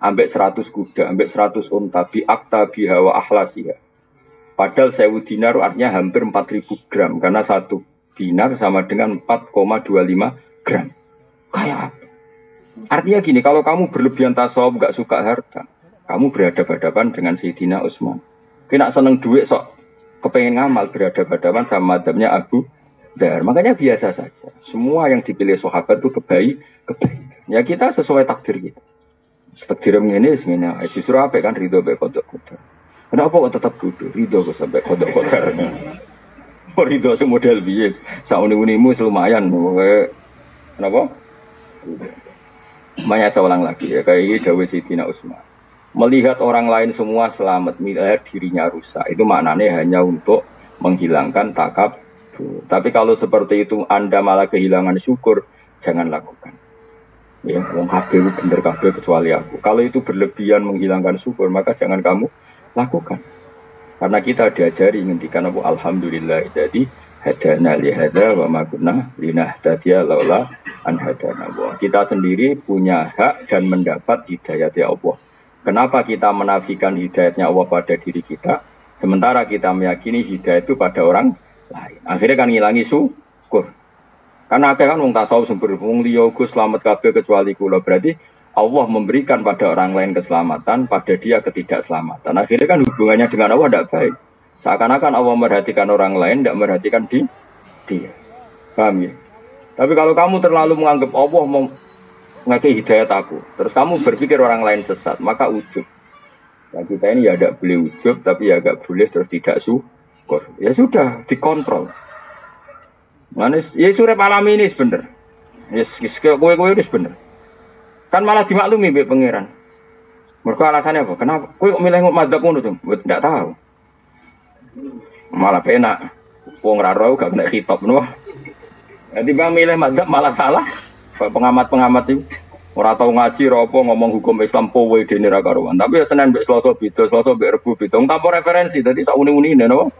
ambek 100 kuda, ambek 100 unta, bi akta biha wa ahlasiha. Padahal 1000 dinar artinya hampir 4000 gram karena 1 dinar sama dengan 4,25 gram. Kayak apa? Artinya gini, kalau kamu berlebihan tasawuf gak suka harta, kamu berhadapan-hadapan dengan Sayyidina Utsman. Kena seneng duit sok kepengen ngamal berhadapan-hadapan sama madhabnya Abu Dzar. Makanya biasa saja. Semua yang dipilih sahabat itu kebaikan. Ya kita sesuai takdir kita. Takdir ini justru apa kan ridho be kodok-kodok. Kenapa kok tetap kudu ridho kok sampai kodok-kodok? Ridho semodel bias. Sauni-unimu lumayan. Kenapa? Banyak saya ulang lagi ya. Kayak ini Dawud Sayyidina Utsman. Melihat orang lain semua selamat, melihat dirinya rusak. Itu maknanya hanya untuk menghilangkan takab. Tapi kalau seperti itu Anda malah kehilangan syukur, jangan lakukan. Ya, wong kabeh bener kabeh kecuali aku. Kalau itu berlebihan menghilangkan syukur, maka jangan kamu lakukan. Karena kita diajari ngendikan apa alhamdulillah jadi hadana li hada wa ma kunna linahtadiya laula an hadana Allah. Kita sendiri punya hak dan mendapat hidayah dari Allah. Kenapa kita menafikan hidayatnya Allah pada diri kita, sementara kita meyakini hidayah itu pada orang lain. Akhirnya kan ngilangi syukur. Karena kan wong tasawuf sumber wong liya Gus selamat kabeh kecuali kula. Berarti Allah memberikan pada orang lain keselamatan, pada dia ketidakselamatan. Akhirnya kan hubungannya dengan Allah tidak baik. Seakan-akan Allah merhatikan orang lain, tidak merhatikan dia. Paham ya? Tapi kalau kamu terlalu menganggap Allah mau ngasih hidayat aku, terus kamu berpikir orang lain sesat, maka ujub. Nah, kita ini ya tidak boleh ujub, tapi ya agak boleh terus tidak syukur. Ya sudah, dikontrol. Manis, ya surep alami ini sebenar. Ya kowe ini sebenar. Kan malah dimaklumi mbek pangeran. Mergo alasannya apa? Kenapa? Kowe kok milih madzhab ngono to? Ndak tahu. Malah penak. Wong ra ro gak kena khitab ngono. Nanti bang milih madzhab malah salah pengamat-pengamat itu ora tau ngaji ora apa ngomong hukum Islam powe dene ra karuan. Tapi ya Senin mbek Selasa beda, Selasa mbek Rebo beda. Wong tanpa referensi dadi sak uni-unine napa?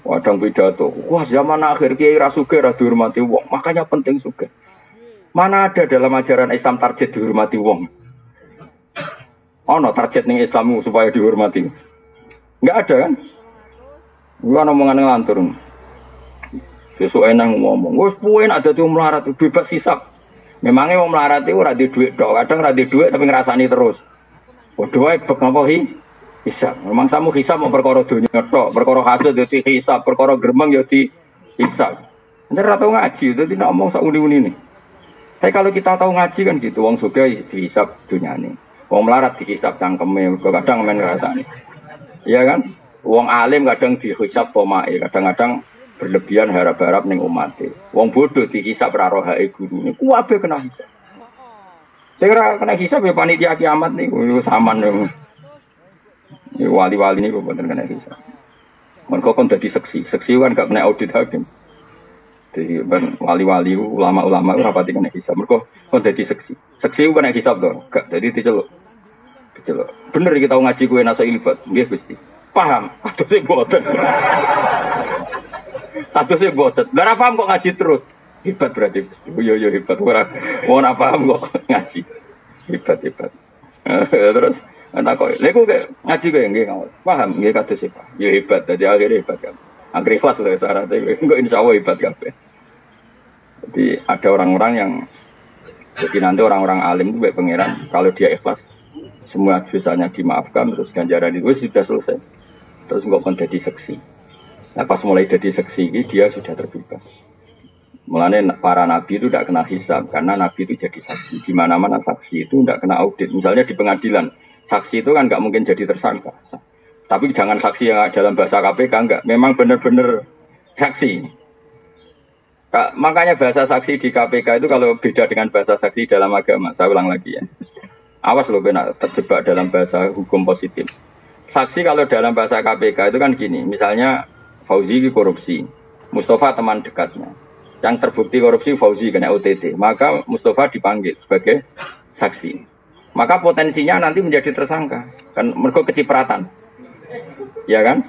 Wadang pidato. Wah, zaman akhir kiai ra sugih ra dihormati wong. Makanya penting sugih. Mana ada dalam ajaran Islam target dihormati wong? Ono target ning Islammu supaya dihormati. Enggak ada kan? Gua omongan ngelantur. Besok enang ngomong, wes puin ada tuh melarat bebas hisap. Memangnya mau melarat itu ora di duit dong, kadang ora di duit tapi ngerasani terus. Waduh, bek ngapa hisap. Memang samu hisap mau perkara dunia tok, perkara hasil jadi hisap, perkara gerbang jadi hisap. Nanti ratau ngaji, jadi ngomong sak uni nih. Tapi kalau kita tahu ngaji kan gitu, wong sugih dihisap dunia nih, wong melarat dihisap cangkeme, kadang main ngerasani. Iya kan? Wong alim kadang dihisap pomae, kadang-kadang berlebihan harap-harap ning umate. Wong bodoh dihisap ra rohae gurune. Kuwabe kena hisap. Sing ora kena hisap ya panitia kiamat niku saman yo. Wali-wali niku mboten kena hisap. Mergo kon dadi seksi. Seksi kan gak kena audit hakim. Jadi ben wali-wali ulama-ulama ora pati kena hisap. Mergo kon dadi seksi. Seksi kena hisap to. Gak dadi diceluk. Diceluk. Bener iki tau ngaji kowe nasa ilbat. Nggih Gusti. Paham. Atuse mboten. Statusnya botet. Gak paham kok ngaji terus. Hebat berarti. Yo hebat. Orang paham kok ngaji. Hebat. Terus entah kok. Leku ngaji kok nggih kawan. Paham nggih kados Pak. Yo hebat. Jadi akhirnya hebat kan. Akhirnya ikhlas lah syaratnya. Enggak insyaallah hebat kabeh. Jadi ada orang-orang yang jadi nanti orang-orang alim itu baik pangeran kalau dia ikhlas semua dosanya dimaafkan terus ganjaran itu sudah selesai. Terus nggak akan jadi seksi. Nah pas mulai jadi seksi ini dia sudah terbebas. Mulanya para nabi itu tidak kena hisab karena nabi itu jadi saksi. Di mana-mana saksi itu tidak kena audit. Misalnya di pengadilan, saksi itu kan nggak mungkin jadi tersangka. Tapi jangan saksi yang dalam bahasa KPK enggak. Memang benar-benar saksi. Makanya bahasa saksi di KPK itu kalau beda dengan bahasa saksi dalam agama. Saya ulang lagi ya. Awas loh benar terjebak dalam bahasa hukum positif. Saksi kalau dalam bahasa KPK itu kan gini. Misalnya Fauzi korupsi, Mustafa teman dekatnya. Yang terbukti korupsi Fauzi kena OTT, maka Mustafa dipanggil sebagai saksi. Maka potensinya nanti menjadi tersangka, kan mergo kecipratan. Ya kan?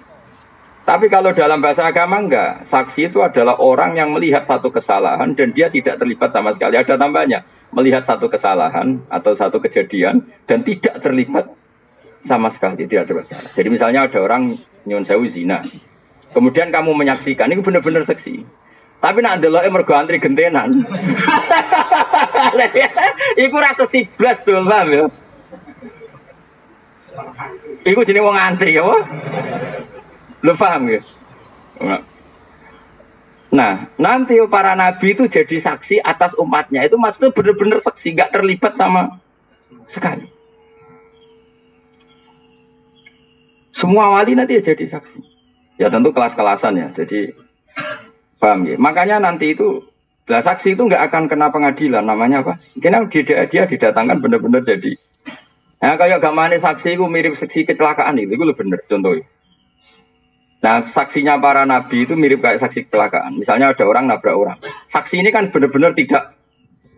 Tapi kalau dalam bahasa agama enggak, saksi itu adalah orang yang melihat satu kesalahan dan dia tidak terlibat sama sekali. Ada tambahnya, melihat satu kesalahan atau satu kejadian dan tidak terlibat sama sekali, tidak terlibat. Jadi misalnya ada orang nyuwun sewu zina. Kemudian kamu menyaksikan, ini benar-benar seksi. Tapi nak ndelok mergo antri gentenan. Iku rasa siblas tuh, paham ya? Iku jenenge wong antri ya, lu paham ya? Nah, nanti para nabi itu jadi saksi atas umatnya. Itu maksudnya benar-benar saksi, gak terlibat sama sekali. Semua wali nanti jadi saksi. Ya tentu kelas-kelasan ya, jadi paham ya. Makanya nanti itu, saksi itu nggak akan kena pengadilan, namanya apa? Karena dia didatangkan benar-benar jadi. Nah kayak gamane saksi itu mirip saksi kecelakaan itu lebih benar contohnya. Nah saksinya para nabi itu mirip kayak saksi kecelakaan. Misalnya ada orang nabrak orang. Saksi ini kan benar-benar tidak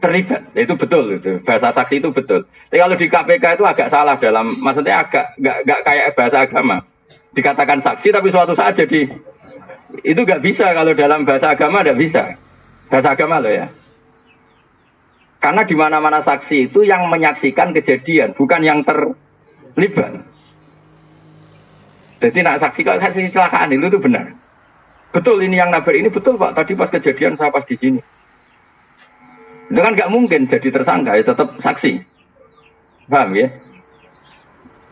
terlibat, itu betul itu bahasa saksi itu betul. Tapi kalau di KPK itu agak salah dalam, maksudnya agak nggak kayak bahasa agama. Dikatakan saksi tapi suatu saat jadi itu nggak bisa kalau dalam bahasa agama nggak bisa bahasa agama loh ya karena di mana-mana saksi itu yang menyaksikan kejadian bukan yang terlibat. Jadi nak saksi kalau saksi kecelakaan itu benar betul ini yang nabrak ini betul Pak tadi pas kejadian saya pas di sini itu kan nggak mungkin jadi tersangka ya tetap saksi paham ya.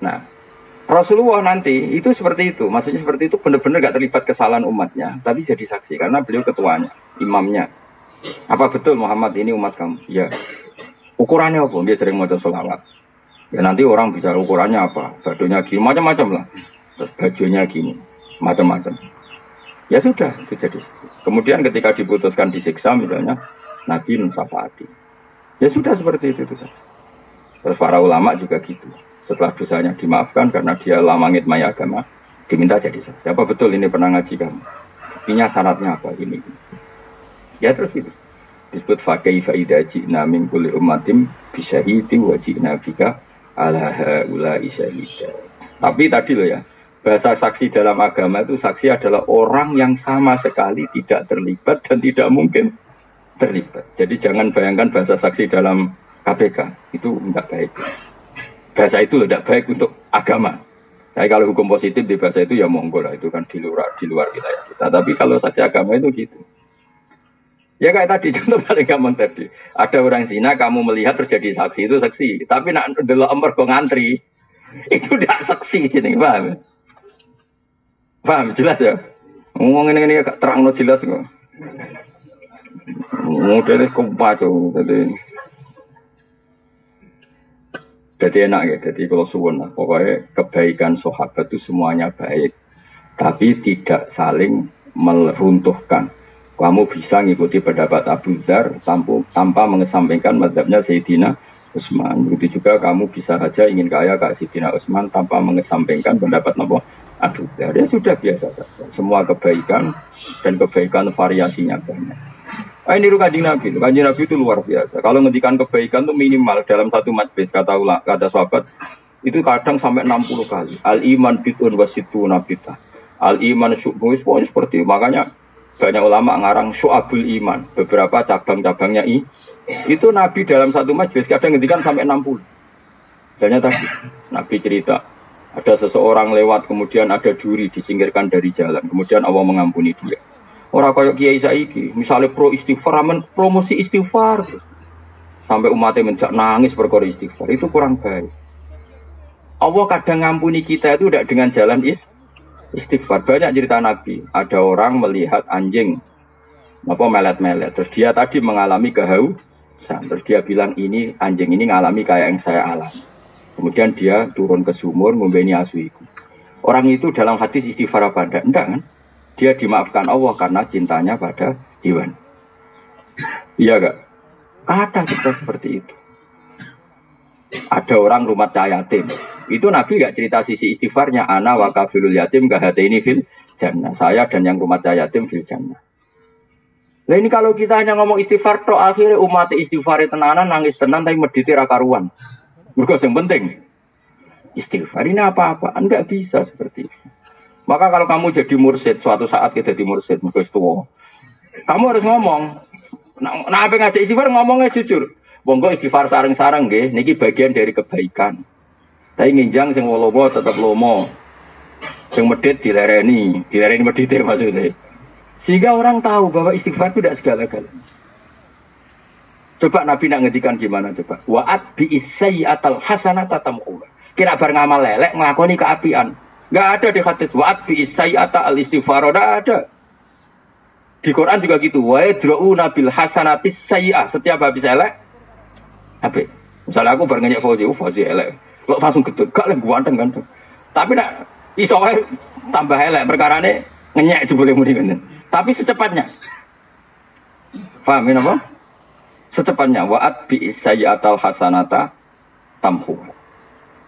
Nah Rasulullah nanti itu seperti itu, maksudnya seperti itu benar-benar gak terlibat kesalahan umatnya, tapi jadi saksi karena beliau ketuanya, imamnya. Apa betul Muhammad ini umat kamu? Ya. Ukurannya apa? Dia sering mau sholawat. Ya nanti orang bisa ukurannya apa? Bajunya gini, macam-macam lah. Terus bajunya gini, macam-macam. Ya sudah, itu jadi. Kemudian ketika diputuskan disiksa misalnya, Nabi mensyafaati. Ya sudah seperti itu. Terus para ulama juga gitu. Setelah dosanya dimaafkan karena dia lamangit maya agama, diminta jadi saksi. Apa betul ini pernah ngaji kamu? Intinya syaratnya apa ini? Ya terus itu. Disebut fakaifa idza ji'na min kulli ummatin bisyahidin wa ji'na bika ala haula'i syahida. Tapi tadi loh ya, bahasa saksi dalam agama itu saksi adalah orang yang sama sekali tidak terlibat dan tidak mungkin terlibat. Jadi jangan bayangkan bahasa saksi dalam KPK itu tidak baik. Bahasa itu tidak baik untuk agama. Jadi kalau hukum positif di bahasa itu ya monggo lah, itu kan di luar wilayah kita. Tapi kalau saksi agama itu gitu. Ya kayak tadi, contoh paling gampang tadi. Ada orang zina, kamu melihat terjadi saksi, itu saksi. Tapi nak delok mergo ngantri, itu tidak saksi, jadi paham? Paham, jelas ya? Ngomong ini agak terang, jelas kok. Modelnya kumpacung, jadi enak ya, jadi kalau suwun lah. Pokoknya kebaikan sahabat itu semuanya baik. Tapi tidak saling meruntuhkan. Kamu bisa ngikuti pendapat Abu Dzar tanpa mengesampingkan mazhabnya Sayyidina Utsman. Begitu juga kamu bisa saja ingin kaya kayak Sayyidina Utsman tanpa mengesampingkan pendapat Abu Dzar. Ya sudah biasa saja. Semua kebaikan dan kebaikan variasinya banyak. Ini Kanjeng Nabi. Kanjeng Nabi itu luar biasa. Kalau ngendikan kebaikan itu minimal dalam satu majlis kata sahabat itu kadang sampai 60 kali. Al iman bid'un wasituna bid'ah. Al iman syu'bun seperti itu. Makanya banyak ulama ngarang syu'abul iman, beberapa cabang-cabangnya itu Nabi dalam satu majelis kadang ngendikan sampai 60. Misalnya tadi Nabi cerita ada seseorang lewat kemudian ada duri disingkirkan dari jalan, kemudian Allah mengampuni dia. Orang kayak kiai saiki, misalnya pro istighfar, promosi istighfar sampai umatnya menjak nangis perkara istighfar, itu kurang baik. Allah kadang ngampuni kita itu tidak dengan jalan istighfar. Banyak cerita Nabi. Ada orang melihat anjing melet-melet. Terus dia tadi mengalami kehausan. Terus dia bilang ini anjing ini ngalami kayak yang saya alami. Kemudian dia turun ke sumur membeni asuiku. Orang itu dalam hadis istighfar apa enggak? Enggak kan? Dia dimaafkan Allah karena cintanya pada hewan. Iya enggak? Ada kita seperti itu. Ada orang rumah yatim. Itu Nabi gak cerita sisi istighfarnya. Ana wa kafilul yatim kahatini fil jannah. Saya dan yang rumah yatim fil jannah. Nah ini kalau kita hanya ngomong istighfar tok akhirnya umat istighfar tenanan nangis tenan tapi medite ra karuan. Mergo yang penting istighfar ini apa-apa. Enggak bisa seperti itu. Maka kalau kamu jadi mursyid suatu saat kita jadi mursyid mergo tua. Kamu harus ngomong. Nah apa ngajak istighfar ngomongnya jujur. Monggo istighfar sareng-sareng nggih, niki bagian dari kebaikan. Tapi nginjang sing lomo tetap lomo. Sing medhit dilereni medhite maksudnya. Sehingga orang tahu bahwa istighfar itu tidak segala-galanya. Coba Nabi nak ngedikan gimana coba? Wa'at bi isayyatal hasanata tamquha. Kira bar ngamal lelek nglakoni keapian. Enggak ada di hadis wa'at bi isayyata al istighfar, enggak ada. Di Quran juga gitu. Wa yadra'una bil hasanati sayyi'ah. Setiap habis elek apa? Misalnya aku baru ngenyek Fauzi elek. Lo langsung gedut, gak lah ganteng. Tapi nak iso wae tambah elek perkarane ngenyek jebule muni ngene. Tapi secepatnya. Paham apa? Secepatnya wa'at bi sayyi'atal hasanata tamhu.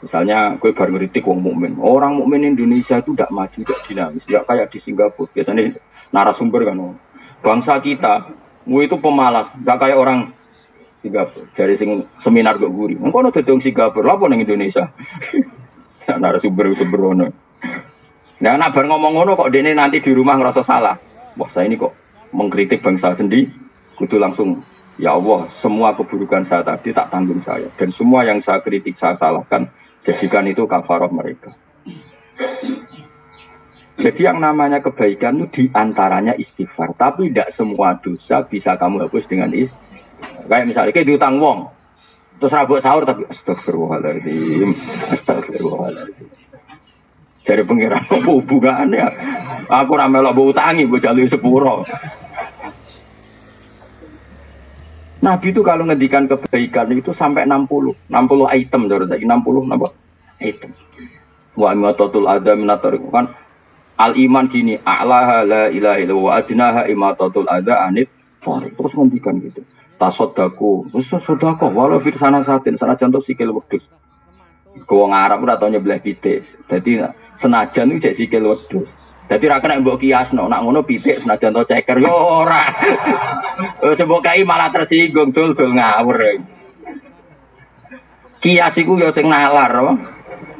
Misalnya gue baru ngeritik wong mukmin. Orang mukmin Indonesia itu tidak maju, tidak dinamis, tidak kayak di Singapura. Biasanya narasumber kan. Bangsa kita, itu pemalas, tidak kayak orang Singapura, dari seminar kok guri. Engko ono dadi wong Singapura, lha apa ning Indonesia? Narasumber sembrono. Nah, nak bar ngomong ngono kok dene nanti di rumah ngerasa salah. Wah, saya ini kok mengkritik bangsa sendiri, kudu langsung ya Allah, semua keburukan saya tadi tak tanggung saya dan semua yang saya kritik saya salahkan, jadikan itu kafarah mereka. Jadi yang namanya kebaikan itu diantaranya istighfar, tapi tidak semua dosa bisa kamu hapus dengan istighfar. Kayak misalnya kayak diutang wong, terus rabuk sahur tapi astagfirullahaladzim. Dari pengiran apa hubungannya? Aku ramelok mbok utangi, mbok jalui sepuro. Nabi itu kalau ngedikan kebaikan itu sampai 60 item, terus lagi 60 napa? Item. Wa imatatul adza minator kan al iman gini, a'laha la ilaha illallah wa adnaha imatatul adza anit. Terus ngendikan gitu. Tasodaku, sodako, walau firsana satin, sana contoh sikil wedus. Kau Arab ora tau nyebelah pitik. Jadi senajan itu jadi sikil wedus. Dadi ra kena mbok kiasno, nak ngono pitik senajan to ceker yo ora. Coba kai malah tersinggung dul ngawur. Kias iku yo sing nalar apa?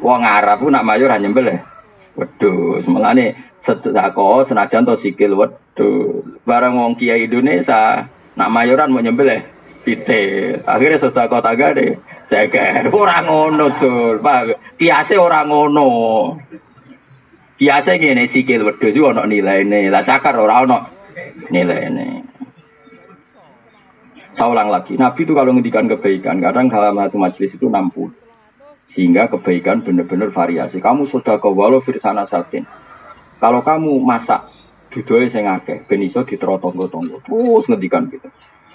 Wong Arab ku nak mayu ra nyembel. Wedhus, mulane sedekah senajan to sikil wedhus. Barang wong kiai Indonesia nak mayuran mau nyembel pitik. Akhirnya sedekah tagade ceker. Ora ngono dul, Pak. Kiase ora ngono. Biasa gini sikil wedhus itu ada nilainya, lah cakar orang ada nilainya. Saya ulang lagi, Nabi itu kalau ngendikan kebaikan, kadang dalam satu majelis itu 60. Sehingga kebaikan benar-benar variasi. Kamu sudah ke walau firsana satin. Kalau kamu masak dudoe sing akeh, ben iso diterotonggo-tonggo. Terus ngendikan gitu.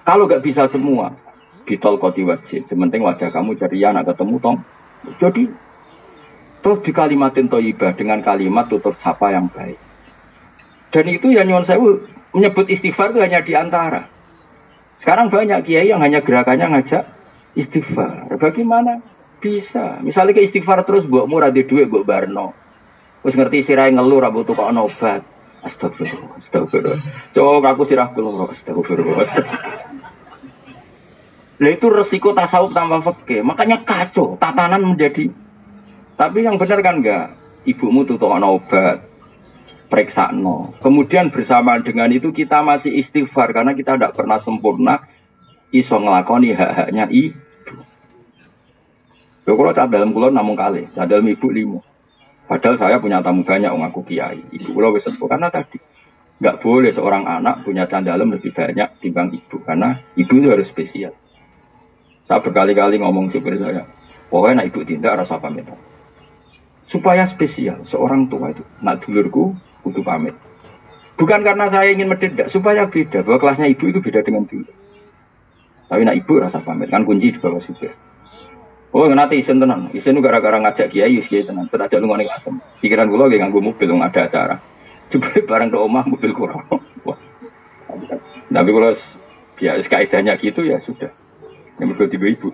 Kalau gak bisa semua, ditol koti wajib. Sementing wajah kamu ceria, nak ketemu tong. Jadi terus di kalimatin thayyibah dengan kalimat tutur sapa yang baik. Dan itu ya nyuwun sewu menyebut istighfar itu hanya di antara. Sekarang banyak kiai yang hanya gerakannya ngajak istighfar. Bagaimana bisa? Misalnya ke istighfar terus mbokmu ra duwe dhuwit mbok barno. Wis ngerti sirahe ngeluh ra butuh kok ana obat. Astagfirullah, astagfirullah. Cok aku sirah kula astagfirullah. Lah itu resiko tasawuf tanpa fikih. Makanya kacau, tatanan menjadi. Tapi yang benar kan enggak, ibumu tuh obat, periksa no. Kemudian bersamaan dengan itu kita masih istighfar karena kita tidak pernah sempurna iso ngelakoni hak-haknya ibu. Kalau cat dalam kulon namun kali, cat dalam ibu 5. Padahal saya punya tamu banyak ngaku kiai. Ibu kulo wis sepuh karena tadi enggak boleh seorang anak punya candalem lebih banyak timbang ibu karena ibu itu harus spesial. Saya berkali-kali ngomong supir saya, pokoknya nak ibu tindak rasa pamit. Supaya spesial, seorang tua itu, nak dulurku, kudu pamit. Bukan karena saya ingin mendedak, supaya beda, bahwa kelasnya ibu itu beda dengan dulur. Tapi nak ibu rasa pamit, kan kunci di bawah supir. Oh, nanti isen tenan, isen itu gara-gara ngajak kiai, kiai tenan, tak ajak lu ngomong asem. Pikiran gue lagi nganggo mobil, nggak ada acara. Coba barang ke omah, mobil kurang. Tapi kalau biasa kaidahnya gitu ya sudah, yang berdua tiga ibu.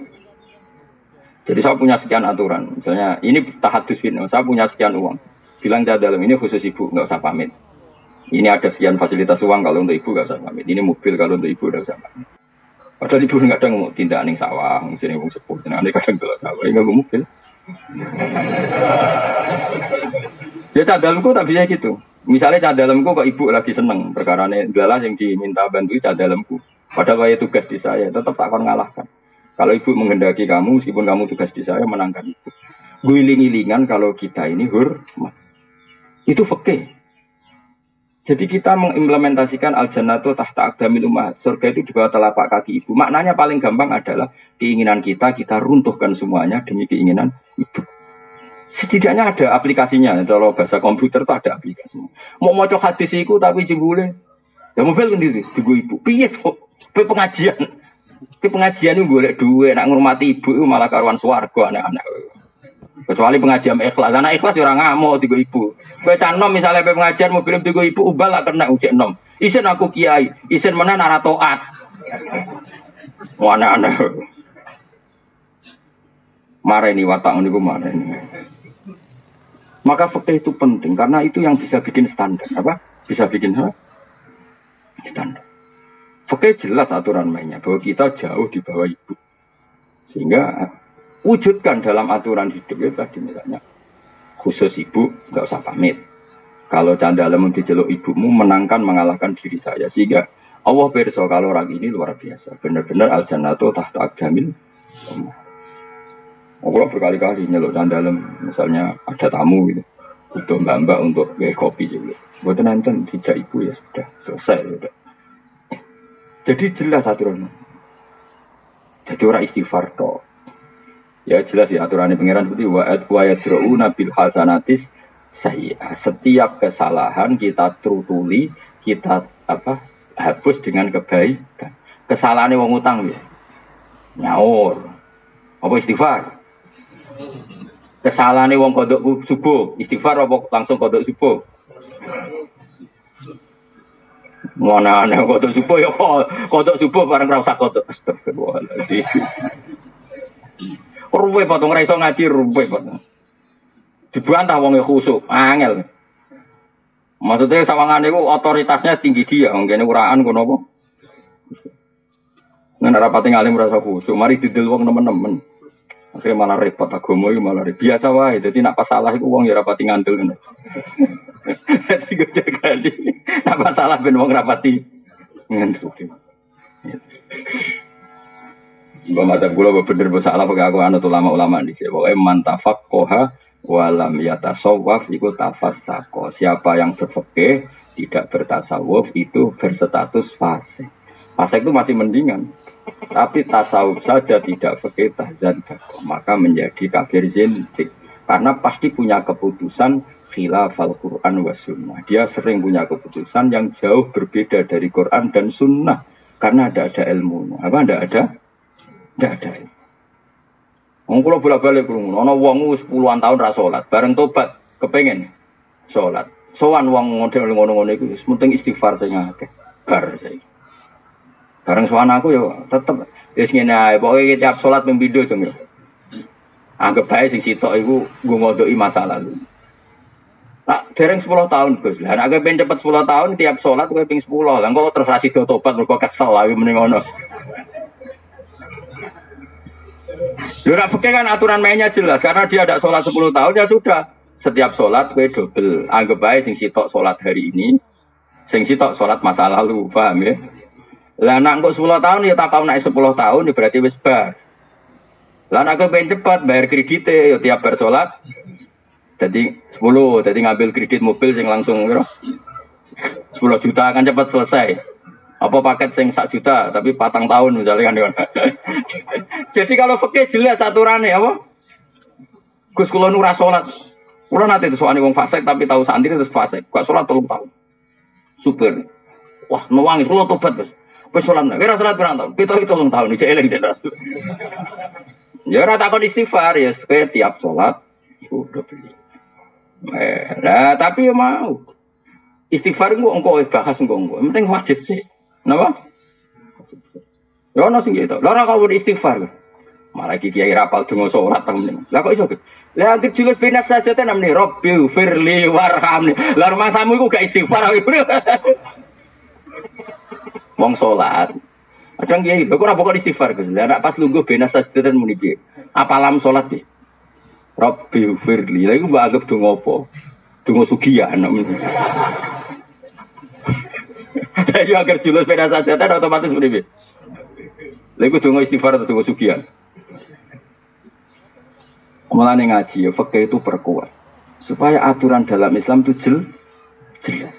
Jadi saya punya sekian aturan, misalnya ini tahadus bin, saya punya sekian uang, bilang dia dalam ini khusus ibu nggak usah pamit. Ini ada sekian fasilitas uang kalau untuk ibu nggak usah pamit. Ini mobil kalau untuk ibu nggak usah pamit. Padahal ibu nggak ada ngomong tindak ning sawah, misalnya ngomong sepuh, ini kadang gelap sawah, ini nggak mobil. Ya dalamku tak bisa gitu. Misalnya dalamku kok ibu lagi seneng, perkara ini adalah yang diminta bantu dalamku. Padahal saya tugas di saya tetap tak akan ngalahkan. Kalau ibu menghendaki kamu, meskipun kamu tugas di saya, menangkan ibu. Guling-gilingan kalau kita ini hormat. Itu fikih. Jadi kita mengimplementasikan al-jannatu tahta aqdamil ummahat. Surga itu di bawah telapak kaki ibu. Maknanya paling gampang adalah keinginan kita runtuhkan semuanya demi keinginan ibu. Setidaknya ada aplikasinya. Kalau bahasa komputer itu ada aplikasinya. Mau maca hadis itu tapi jebule. Ya mobil sendiri, di ibu. Piye kok? Pengajian. Ke pengajian itu boleh duit, nak ngurmati ibu itu malah karuan swarga anak-anak. Kecuali pengajian ikhlas, anak ikhlas orang ngamuk tiga ibu. Baca nom misalnya pengajian mobil tiga ibu ubah lah kena ujek nom. Isen aku kiai, isen mana naratoat. Anak-anak. Marah ini watak ini marah ini. Maka fakta itu penting karena itu yang bisa bikin standar apa? Bisa bikin standar. Oke jelas aturan mainnya bahwa kita jauh di bawah ibu. Sehingga wujudkan dalam aturan hidup itu tadi misalnya khusus ibu nggak usah pamit. Kalau candalem diceluk ibumu menangkan mengalahkan diri saya. Sehingga Allah berso kalau orang ini luar biasa. Benar-benar al-jannatu tahta aqdamil ummahat. Allah berkali-kali nyeluk candalem. Misalnya ada tamu gitu. Butuh mbak-mbak untuk kopi juga. Buat nonton tidak ibu ya sudah selesai sudah. Jadi jelas aturan. Jadi orang istighfar toh. Ya jelas ya aturannya pangeran seperti wa yadrauna bil hasanatis sayyi'ah. Setiap kesalahan kita terutuli, kita hapus dengan kebaikan. Kesalahannya wong utang ya. Nyaur. Apa istighfar? Kesalahannya wong kodok subuh, istighfar apa langsung kodok subuh? Mana aneh kodok subuh ya kodok subuh bareng ra usah kodok. Astagfirullahaladzim. Ruwe potong ra iso ngaji ruwe potong. Dibantah wong khusuk, angel. Maksudnya sawangane iku otoritasnya tinggi dia, ngene uraan kono apa? Nek rapati ngalim rasa khusyuk, mari didel wong nemen-nemen. Akhirnya malah repot agama iki malah biasa wae. Dadi nek pas salah iku wong ya rapati ngandel ngono. Dadi gue jagani. Nek pas salah ben wong rapati ngandel. Mbak mata gula bener salah pakai aku anut ulama-ulama di sini. Pokoknya mantafak koha walam yatasawwaf iku tafassaqo. Siapa yang berfikih tidak bertasawuf itu berstatus fasik. Fasik itu masih mendingan. Tapi tasawuf saja tidak fikih tahzan maka menjadi kafir zindik. Karena pasti punya keputusan khilafal Quran wa sunnah. Dia sering punya keputusan yang jauh berbeda dari Quran dan sunnah. Karena ada ilmu. Apa tidak ada? Tidak ada. Wong kula bolak-balik krungu, ana wong wis puluhan tahun ra salat, bareng tobat kepengin salat. Sowan wong model ngono-ngono iku wis penting istighfar sing akeh. Bar saiki. Bareng sowan aku yo tetep wis ngene ae, pokoke tiap salat ping pindho jeng yo. Anggap bae sing sitok iku nggo ngodoki masa lalu. Nah, dereng 10 tahun Gus. Lah nek pengen cepet 10 tahun tiap salat kowe ping 10. Lah kok terus ra sida tobat mergo kesel ae mending ngono. Lurah fikih kan aturan mainnya jelas karena dia ada sholat 10 tahun ya sudah setiap sholat gue double anggap baik sing sitok sholat hari ini sing sitok sholat masa lalu paham ya lah nak kok 10 tahun ya tak kau naik 10 tahun ya berarti wis bar lah nak pengen cepat bayar kreditnya ya tiap bar sholat jadi 10 jadi ngambil kredit mobil sing langsung bro 10 juta kan cepat selesai. Apa paket sing 1 juta tapi 4 tahun misalnya kan. Jadi kalau fikih jelas aturannya apa? Gus kula nu ra salat. Kula nate sowane wong fasik tapi tahu santri terus fasik. Gak salat 3 tahun. Super. Wah, nuwangi kula tobat, Gus. Wis salat nek ora salat pirang tahun? 7 tahun iki eling den. Ya ora takon istighfar ya tiap salat iku udah beli. Lah tapi ya mau. Istighfar engko bahas engko. Penting wajib sih. Napa? Ya ono sing gitu. Lah ora kau istighfar. Malah iki kiai rapal donga salat temen. Lah kok iso? Lah anggere julus binas saja tenan nih Rabbil firli warhamni. Lah rumahmu iku gak istighfar iku. Wong salat. Kadang kiai kok ora pokok istighfar Gus. Lah pas lungguh binas saja tenan muni piye? Apa lam salat iki? Rabbil firli. Lah iku mbok anggap donga apa? Donga sugihan. Jadi agar julus beda saja, otomatis beribu. Lalu tunggu istighfar atau tunggu sugihan. Malah ngaji, ya fikih itu perkuat supaya aturan dalam Islam itu jelas.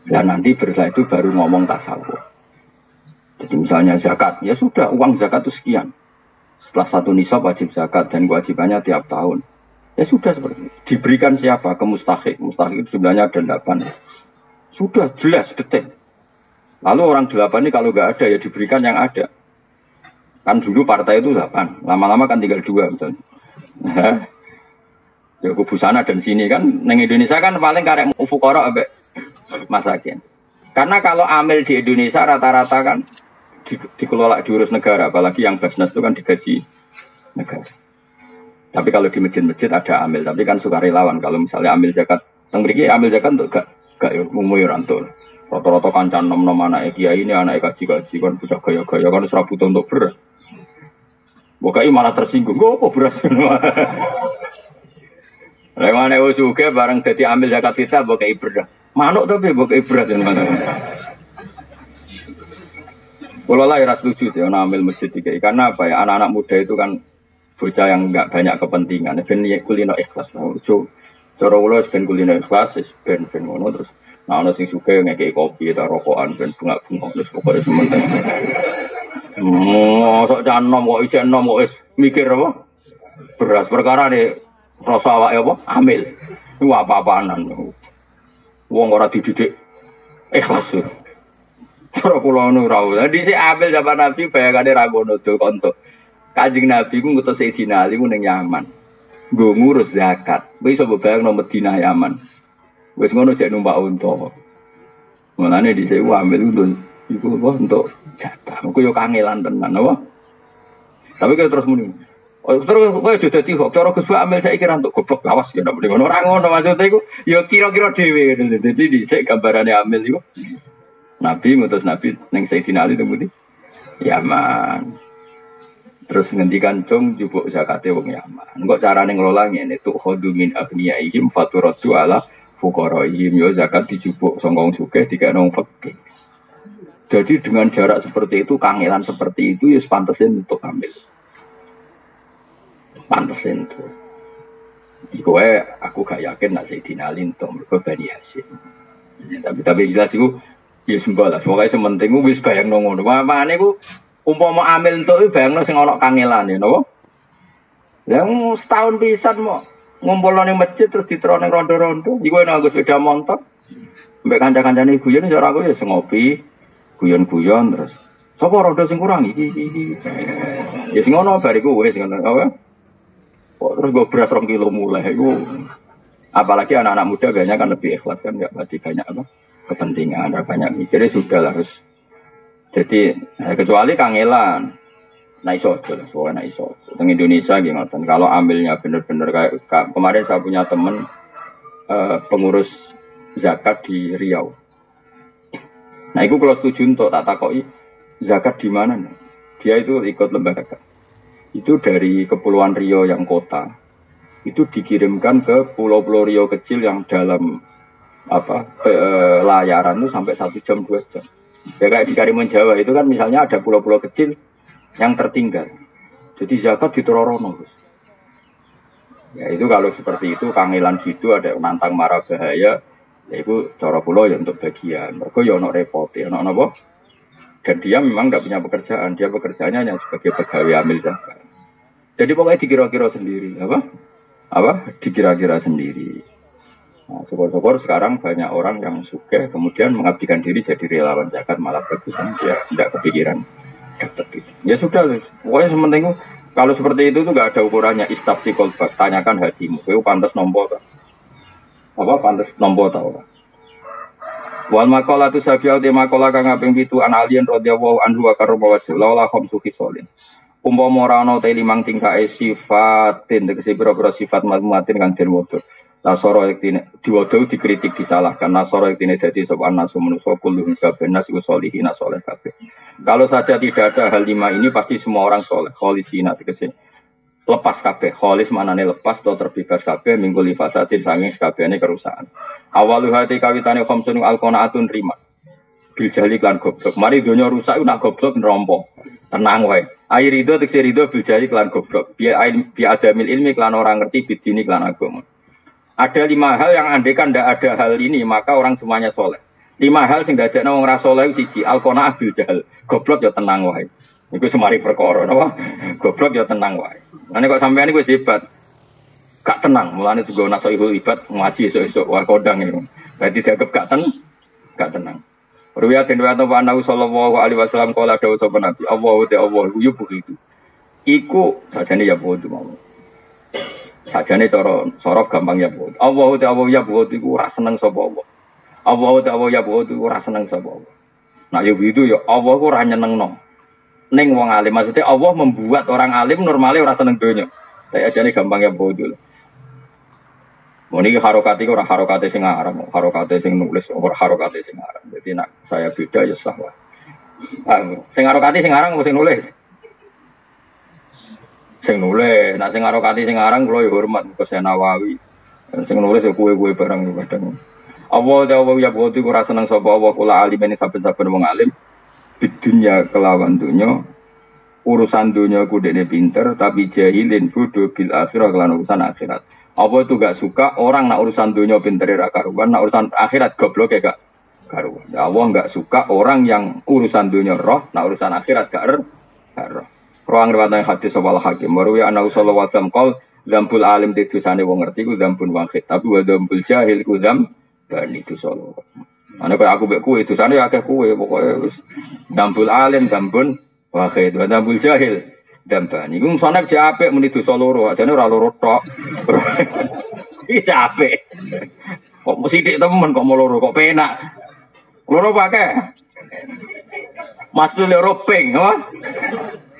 Dan nanti setelah itu baru ngomong tasawuf. Jadi misalnya zakat, ya sudah uang zakat itu sekian. Setelah 1 nisab wajib zakat dan kewajibannya tiap tahun. Ya sudah seperti itu. Diberikan siapa? Ke mustahik. Mustahik itu sebenarnya ada 8. Sudah jelas detik. Lalu orang 8 ini kalau nggak ada ya diberikan yang ada. Kan dulu partai itu 8. Lama-lama kan tinggal 2 misalnya. Ya kubu sana dan sini kan. Neng Indonesia kan paling karek fukara ambek masakin. Karena kalau amil di Indonesia rata-rata kan dikelola diurus negara. Apalagi yang Basnas itu kan digaji negara. Tapi kalau di masjid-masjid ada amil. Tapi kan sukarelawan. Kalau misalnya amil zakat. Yang beriki amil zakat untuk gak umumnya rantul. Rata-rata kancan nom-nom anak kiai ini anak kaji-kaji kan bisa gaya-gaya kan serabut untuk beras. Bukai malah tersinggung. Gue apa beras? Lewat juga bareng jadi ambil zakat kita bukai beras. Manuk tapi bukai beras yang mana? Kalau lah ya setuju ya ambil masjid dikai karena apa ya anak-anak muda itu kan bocah yang enggak banyak kepentingan. Ben kulino ikhlas. Cara ulo ben kulino ikhlas, ben ngono terus. Nah, ana sing suka ngekeki kopi atau rokokan ben bunga-bunga terus pokoke sementing. Sok canom kok ijek enom kok wis mikir apa? Beras perkara ne rasa awake apa? Amil. Iku apa-apanan. Wong ora dididik ikhlas. Ora kula ngono ra. Dadi sik amil zaman Nabi bayangane ra ngono do konto. Kanjeng Nabi ku ngutus Sayyidina Ali ning Yaman. Nggo ngurus zakat. Wis iso bayangno Madinah Yaman. Wis ngono cek numpak unta. Mulane dhisik ambil iku apa untuk jatah. Aku yo kangelan tenan apa. Tapi kalau terus muni Oh, terus kowe udah dadi kok cara Gus Amil saiki ra entuk goblok lawas ya ndak ngono. Ora ngono maksudnya iku ya kira-kira dhewe. Dadi dhisik gambarane Amil iku. Nabi ngutus Nabi ning Sayyidina Ali temudi. Yaman. Terus ngendikan cung jupuk zakate wong Yaman. Engko carane ngelola ngene tuh khodu min agniyaihim faturatu ala fuqaraihim yo zakat dijupuk sangka wong sugih dikene wong fakir. Jadi dengan jarak seperti itu, kangelan seperti itu ya pantesin untuk ambil. Pantesin tuh. Iku aku gak yakin nak Sayyidina Ali untuk mergo Bani Hasyim. Tapi jelas iku ya sembah lah. Pokoke sementing wis bayangno ngono. Mamane iku umpama amil entuk bayangno sing ana kangelane napa? Yang setahun pisan mau ngumpulno ning masjid terus diterone rondo-rondo. Iku enak nggo sepeda motor. Mbek kanca-kancane guyon cara aku ya ngopi, guyon-guyon terus. Sapa rondo sing kurang iki. Ya sing ngono bariku wis ngono apa? Kok terus gue beras 2 kilo mulai iku. Apalagi anak-anak muda biasanya kan lebih ikhlas kan enggak banyak apa kepentingan, banyak mikirnya sudah lah harus. Jadi kecuali kangelan. Nah iso aja lah, soalnya nah iso. Di Indonesia gimana? Kalau ambilnya benar-benar kayak kemarin saya punya teman pengurus zakat di Riau. Nah itu kalau setuju untuk tak takoi zakat di mana? Dia itu ikut lembaga. Itu dari Kepulauan Riau yang kota. Itu dikirimkan ke pulau-pulau Riau kecil yang dalam layaran itu sampai 1 jam 2 jam. Ya kayak di Karimun Jawa itu kan misalnya ada pulau-pulau kecil yang tertinggal. Jadi zakat ditororono. Ya itu kalau seperti itu kangelan gitu ada nantang marah bahaya. Ya itu cara pulau ya untuk bagian. Mereka ya ono repot ya ono apa? Dan dia memang nggak punya pekerjaan. Dia pekerjaannya hanya sebagai pegawai amil zakat. Jadi pokoknya dikira-kira sendiri apa? Dikira-kira sendiri. Nah, syukur-syukur sekarang banyak orang yang suka kemudian mengabdikan diri jadi relawan zakat malah bagus dia tidak kepikiran dapat itu. Ya sudah, pokoknya sementing kalau seperti itu tuh nggak ada ukurannya istafti kolbak, tanyakan hatimu, kau pantas nompo tak? Apa pantas nompo tau? Wal makola tu sabiau de makola kang kaping 7 an alien radhiyallahu anhu wa karramawajhu la khamsu khisalin. Umpama ora ana te 5 tingkake sifatin tegese pira-pira sifat mazmuatin kang den wudu. Nasara yektine diwodo dikritik disalahkan. Nasara yektine dadi sapa nasu manusa kullu kabeh nasu solihin saleh kabeh. Kalau saja tidak ada hal 5 ini pasti semua orang soleh. Kholisina tegese lepas kabeh. Kholis manane lepas atau terbebas kabeh minggu lifasatin sanging kabehane kerusakan. Awalu hati kawitane khamsun alqanaatun rima. Bil jali lan goblok. Mari donya rusak nak goblok nerompo. Tenang wae. Air itu tegese rido bil jali lan goblok. Bi adamil ilmi lan orang ngerti bidini lan agama. Ada 5 hal yang andekan tidak ada hal ini maka orang semuanya soleh. 5 hal sing dadekno wong ra soleh siji alqanaah bil jahal. Goblok ya tenang wae. Iku semari perkara napa? Goblok ya tenang wae. Ane kok sampean iku wis hebat. Gak tenang, mulane juga nasoihul ibad ngaji esuk-esuk wae kodang iki. Berarti dianggap gak tenang. Ruwiyat den wa Nabi sallallahu alaihi wasallam kala dawuh sapa Nabi, Allahu ta Allah yo begitu. Iku sajane ya bodoh mau. Sajane cara sorok gampang ya bodoh. Allahu ta Allah ya bodoh iku ora seneng sapa Allah. Allahu ta Allah ya bodoh iku ora seneng sapa Allah. Nah yo begitu ya Allah ku ora nyenengno. Ning wong alim maksudnya Allah membuat orang alim normalnya ora seneng donya. Saya ajane gampang ya bodoh. Ini harokati orang harokati sing aran, harokati sing nulis, orang harokati sing aran. Jadi nak saya beda ya sah lah. Sing harokati sing aran, sing nulis, sing nulis. Nak sing harokati sing aran, kalau hormat ke Nawawi. Sing nulis ya kue barang kadang. Allah ya boti ku rasa nang sapa Allah kula alim ini saben-saben wong alim. Di dunia kelawan dunia, urusan dunia ku dekne pinter, tapi jahilin bodoh bil akhirah kelan urusan akhirat. Apa itu gak suka orang nak urusan dunia pinter ra karuan, nak urusan akhirat goblok ya gak karuan. Allah gak suka orang yang urusan dunia roh, nak urusan akhirat gak roh. Ruang riwayat hadis sawal hakim. Baru ya ana sallallahu alaihi wasallam qol dzambul alim dosane wong ngerti ku dzambun wahid, tapi wa dzambul jahil ku dzam bani dosa loro. Ana kaya aku mek kowe dosane akeh kowe pokoke wis dzambul alim dzambun wahid, wa dzambul jahil Dambani, gue misalnya capek meni dosa loro, aja nih ora loro tok. Iki capek. Kok mesti dik temen kok mau loro, kok penak. Loro pakai. Mas loro ping, apa?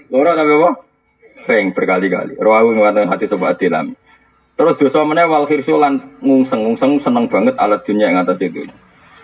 Loro tapi apa? Sering berkali-kali. Rawahu ngwatan hati sobat dilami. Terus dosa meneh wal khirsulan ngungseng seneng banget alat dunia yang atas itu.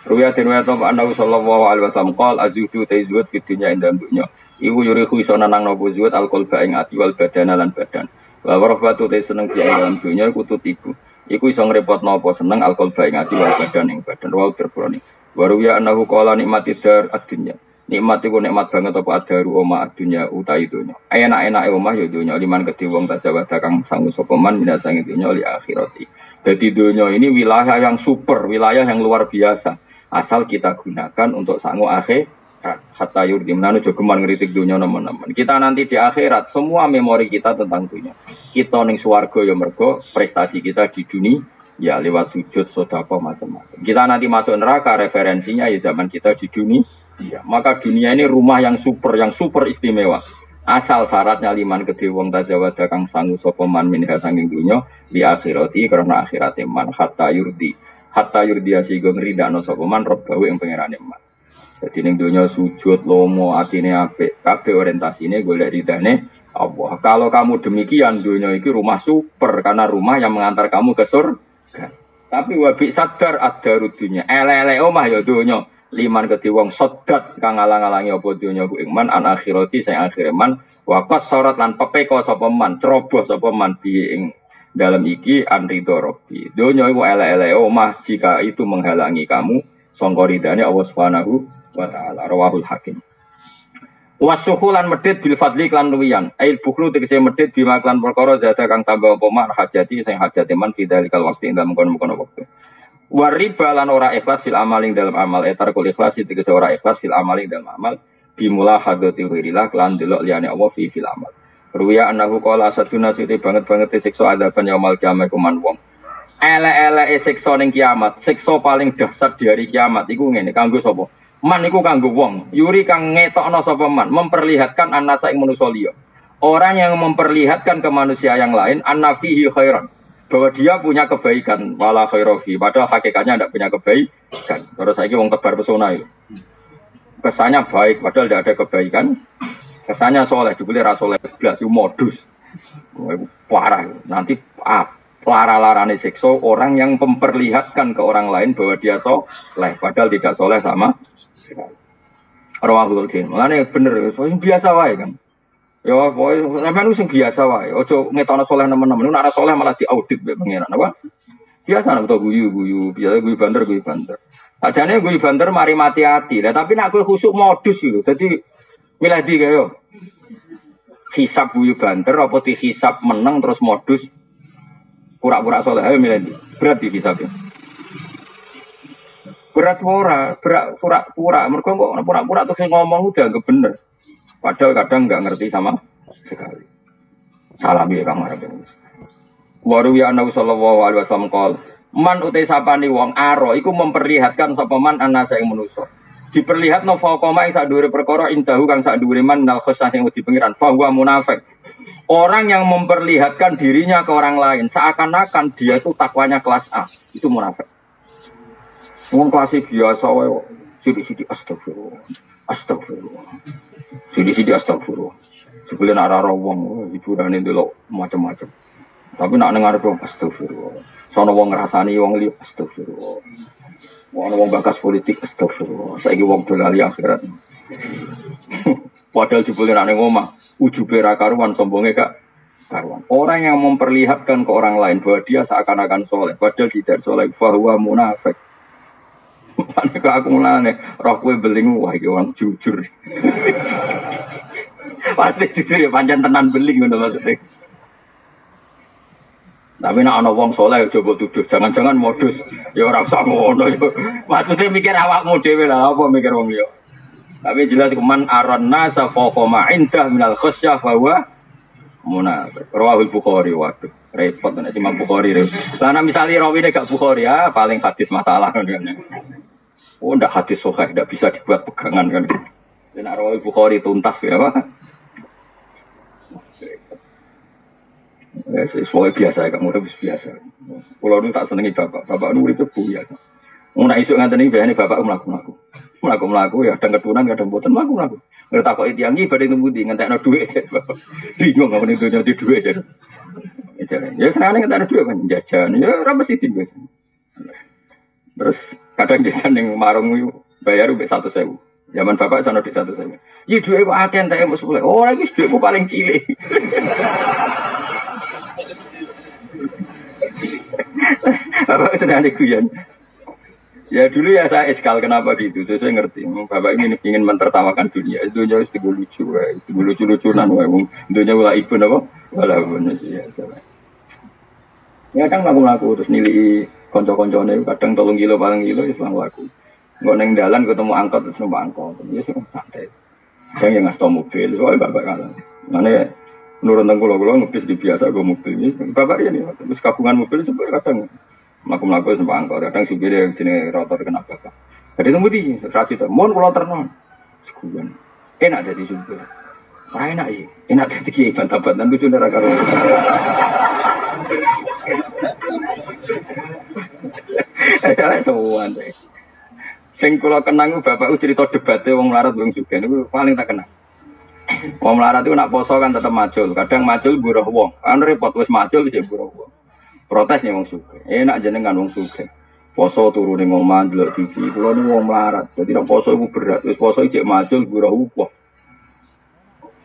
Ruya dirwayat Nabi sallallahu alaihi wasallam qol azudu taizuat fid dunya ing dunya. Iku yurihu iso nanang nopo zuat alkohol ing ati wal badana lan badan. Wa warfatu te seneng di dalam dunya iku tutiku. Iku iso ngrepot nopo seneng alkohol ing ati wal badan ing badan. Wa terbroni. Wa ruya annahu qala nikmati dar ad-dunya. Nikmat iku nikmat banget apa adaru oma dunya utai dunya. Enak-enake omah ya dunya liman kedhe wong tasawada kang sangu sapa man minasange dunya li akhirati. Jadi dunya ini wilayah yang super, wilayah yang luar biasa. Asal kita gunakan untuk sangu akhirat. Hatta yurdi menanu jogeman ngritik dunya nemen-nemen. Kita nanti di akhirat semua memori kita tentang dunya. Kita ning swarga ya mergo prestasi kita di dunia ya lewat sujud sedekah macam-macam. Kita nanti masuk neraka referensinya ya zaman kita di dunia. Ya, maka dunia ini rumah yang super istimewa. Asal syaratnya liman kedhe wong tazawada kang sangu sapa man minha sanging dunya di akhirati karena akhirate man hatta yurdi asigo ngridakno sapa man robbahu ing pangerane man. Dadi ning donya sujud lomo atine apik, kabeh orientasine golek ridane Allah. Kalau kamu demikian donya iki rumah super karena rumah yang mengantar kamu ke surga. Tapi wabi sadar ad-darud dunya. Elek-elek omah ya donya. Liman kedhe wong sodat kang ngalang-alangi apa donya ku ing man an akhirati sing akhire man wa qasarat lan pepeko sapa man, ceroboh sapa man bi ing dalam iki anridho rabbi. Donya iku elek-elek omah jika itu menghalangi kamu sangka ridane Allah Subhanahu wa taala. Rawahul Hakim. Wasuhulan medhit bil fadli klan luwian. Ail bukhlu tegese medhit bima klan perkara zada kang tambah apa man hajati sing hajate man bidalikal waqti ing dalem kono-kono wektu. Wariba lan ora ikhlas fil amaling dalam amal etar kul ikhlas tegese ora ikhlas fil amaling dalam amal bimula hadati wirillah klan delok liyane Allah fil amal. Ruya annahu qala asaduna siti banget siksa adaban yaumul kiamat kuman wong. Elek-eleke siksa ning kiamat, siksa paling dahsyat di hari kiamat iku ngene kanggo sapa? Man iku kanggo wong, yuri kang ngetokno sapa man, memperlihatkan annasa ing manusa liya. Orang yang memperlihatkan ke manusia yang lain annafihi khairan. Bahwa dia punya kebaikan, wala khairofi, padahal hakikatnya tidak punya kebaikan. Terus saiki wong tebar pesona itu. Kesannya baik, padahal tidak ada kebaikan. Kesannya soleh, dibeli rasoleh belas, itu modus. Parah, nanti lara-larane siksa orang yang memperlihatkan ke orang lain bahwa dia soleh, padahal tidak soleh sama sekali. Rawahul Din, makanya bener, biasa wae kan. Ya, pokoknya sampean sing biasa wae. Ojo ngetokno saleh nemen-nemen. Nek ana saleh malah diaudit mbek pangeran apa? Biasa nek guyu-guyu, biasa guyu banter. Ajane guyu banter mari mati ati. Lah tapi nek kowe khusuk modus lho. Dadi milih ndi kaya. Hisab guyu banter apa dihisab meneng terus modus pura-pura saleh. Ayo milih ndi? Berat di hisab. Berat ora, berat pura-pura. Mergo kok pura-pura terus ngomong udah enggak bener. Padahal kadang nggak ngerti sama sekali. Salam ya Kang Arab. Waru ya Nabi sallallahu alaihi wasallam qol, man utai sapani wong aro iku memperlihatkan sapa man anasa ing manusa. Diperlihatno faqama ing sak dhuwure perkara indahu kang sak dhuwure man nal khosah sing wedi pengiran. Fa huwa munafik. Orang yang memperlihatkan dirinya ke orang lain seakan-akan dia itu takwanya kelas A, itu munafik. Wong kelas biasa wae kok. Sidi-sidi astagfirullah. Sidi-sidi astagfirullah. Sebelum arah wong hiburan itu lo macam-macam. Tapi nak dengar dong astagfirullah. Sono wong ngrasani wong liya astagfirullah. Wong bakas politik astagfirullah. Saiki wong dolali akhirat. Padahal jebule nak ning omah ujube ra karuan sombonge gak karuan. Orang yang memperlihatkan ke orang lain bahwa dia seakan-akan soleh, padahal tidak soleh, bahwa munafik. Panik aku mulane roh kowe beling wah iki wong jujur. Pasti jujur ya pancen tenan beling ngono maksudnya. Tapi nek ana wong saleh coba tuduh, jangan-jangan modus. Ya ora usah ngono ya. Maksudnya mikir awakmu dhewe lah apa mikir wong liya. Tapi jelas kuman arana safaqama indah minal khasyah bahwa munafik. Rawahul Bukhari waduh. Repot nek Imam Bukhari. Lah nek misale rawine gak Bukhari ya paling hadis masalah ngono. Oh, ndak hadis sahih, ndak bisa dibuat pegangan kan. Dan Rawal Bukhari tuntas ya, Pak. Ya, sesuai biasa, kamu udah biasa. Kalau nu tak senengi bapak nu itu biasa. Mau nak isuk nganten iki bayane bapak mlaku-mlaku. Melaku-melaku ya kadang keturunan kadang boten melaku-melaku. Ngerti takoki tiyang iki badhe ngendi ngentekno dhuwit. Bingung apa ning donya di dhuwit. Ya senengane ngentekno dhuwit kan jajan. Ya ora mesti tinggal. Terus kadang dia ning marung bayar mbek 100.000. Zaman bapak sono di 100.000. Iki dhuwit kok akeh entek mesti boleh. Oh, iki dhuwitku paling cilik. Bapak senengane guyon. Ya dulu ya saya eskal kenapa gitu, saya ngerti. Bapak ini ingin mentertawakan dunia, dunia itu lucu, itu lucu-lucunan, dunia ulah ibu apa, ulah ibu ya. Ya kan laku-laku terus nilai konco-koncone, kadang 3 kilo, 4 kilo, ya selang laku. Nggak neng jalan ketemu angkot terus numpak angkot, ya sih santai. Yang ngasih mobil, soalnya bapak kalah. Mana nurun tengkulo-kulo ngebis di biasa gue mobil ini, bapak ini, terus kabungan mobil sebenarnya kadang. Melaku-melaku sampai angkor, kadang supirnya jenis rotor kena bapak. Jadi tunggu di serasi itu, mohon kalau ternon. Sekuan, enak jadi supir. Wah enak ya, enak jadi kiai bantabat dan lucu darah karo. Ada semua deh. Sing kula kenang bapak cerita debatnya wong melarat wong sugih niku paling tak kenang. Wong melarat itu nak poso kan tetap macul, kadang macul buruh wong. Kan repot wis macul wis buruh wong. Protes nih wong sugih. Enak jenengan wong sugih. Poso turu ning omah ndelok TV. Kula niku wong melarat. Dadi nek poso iku berat. Wis poso iki macul buruh wong.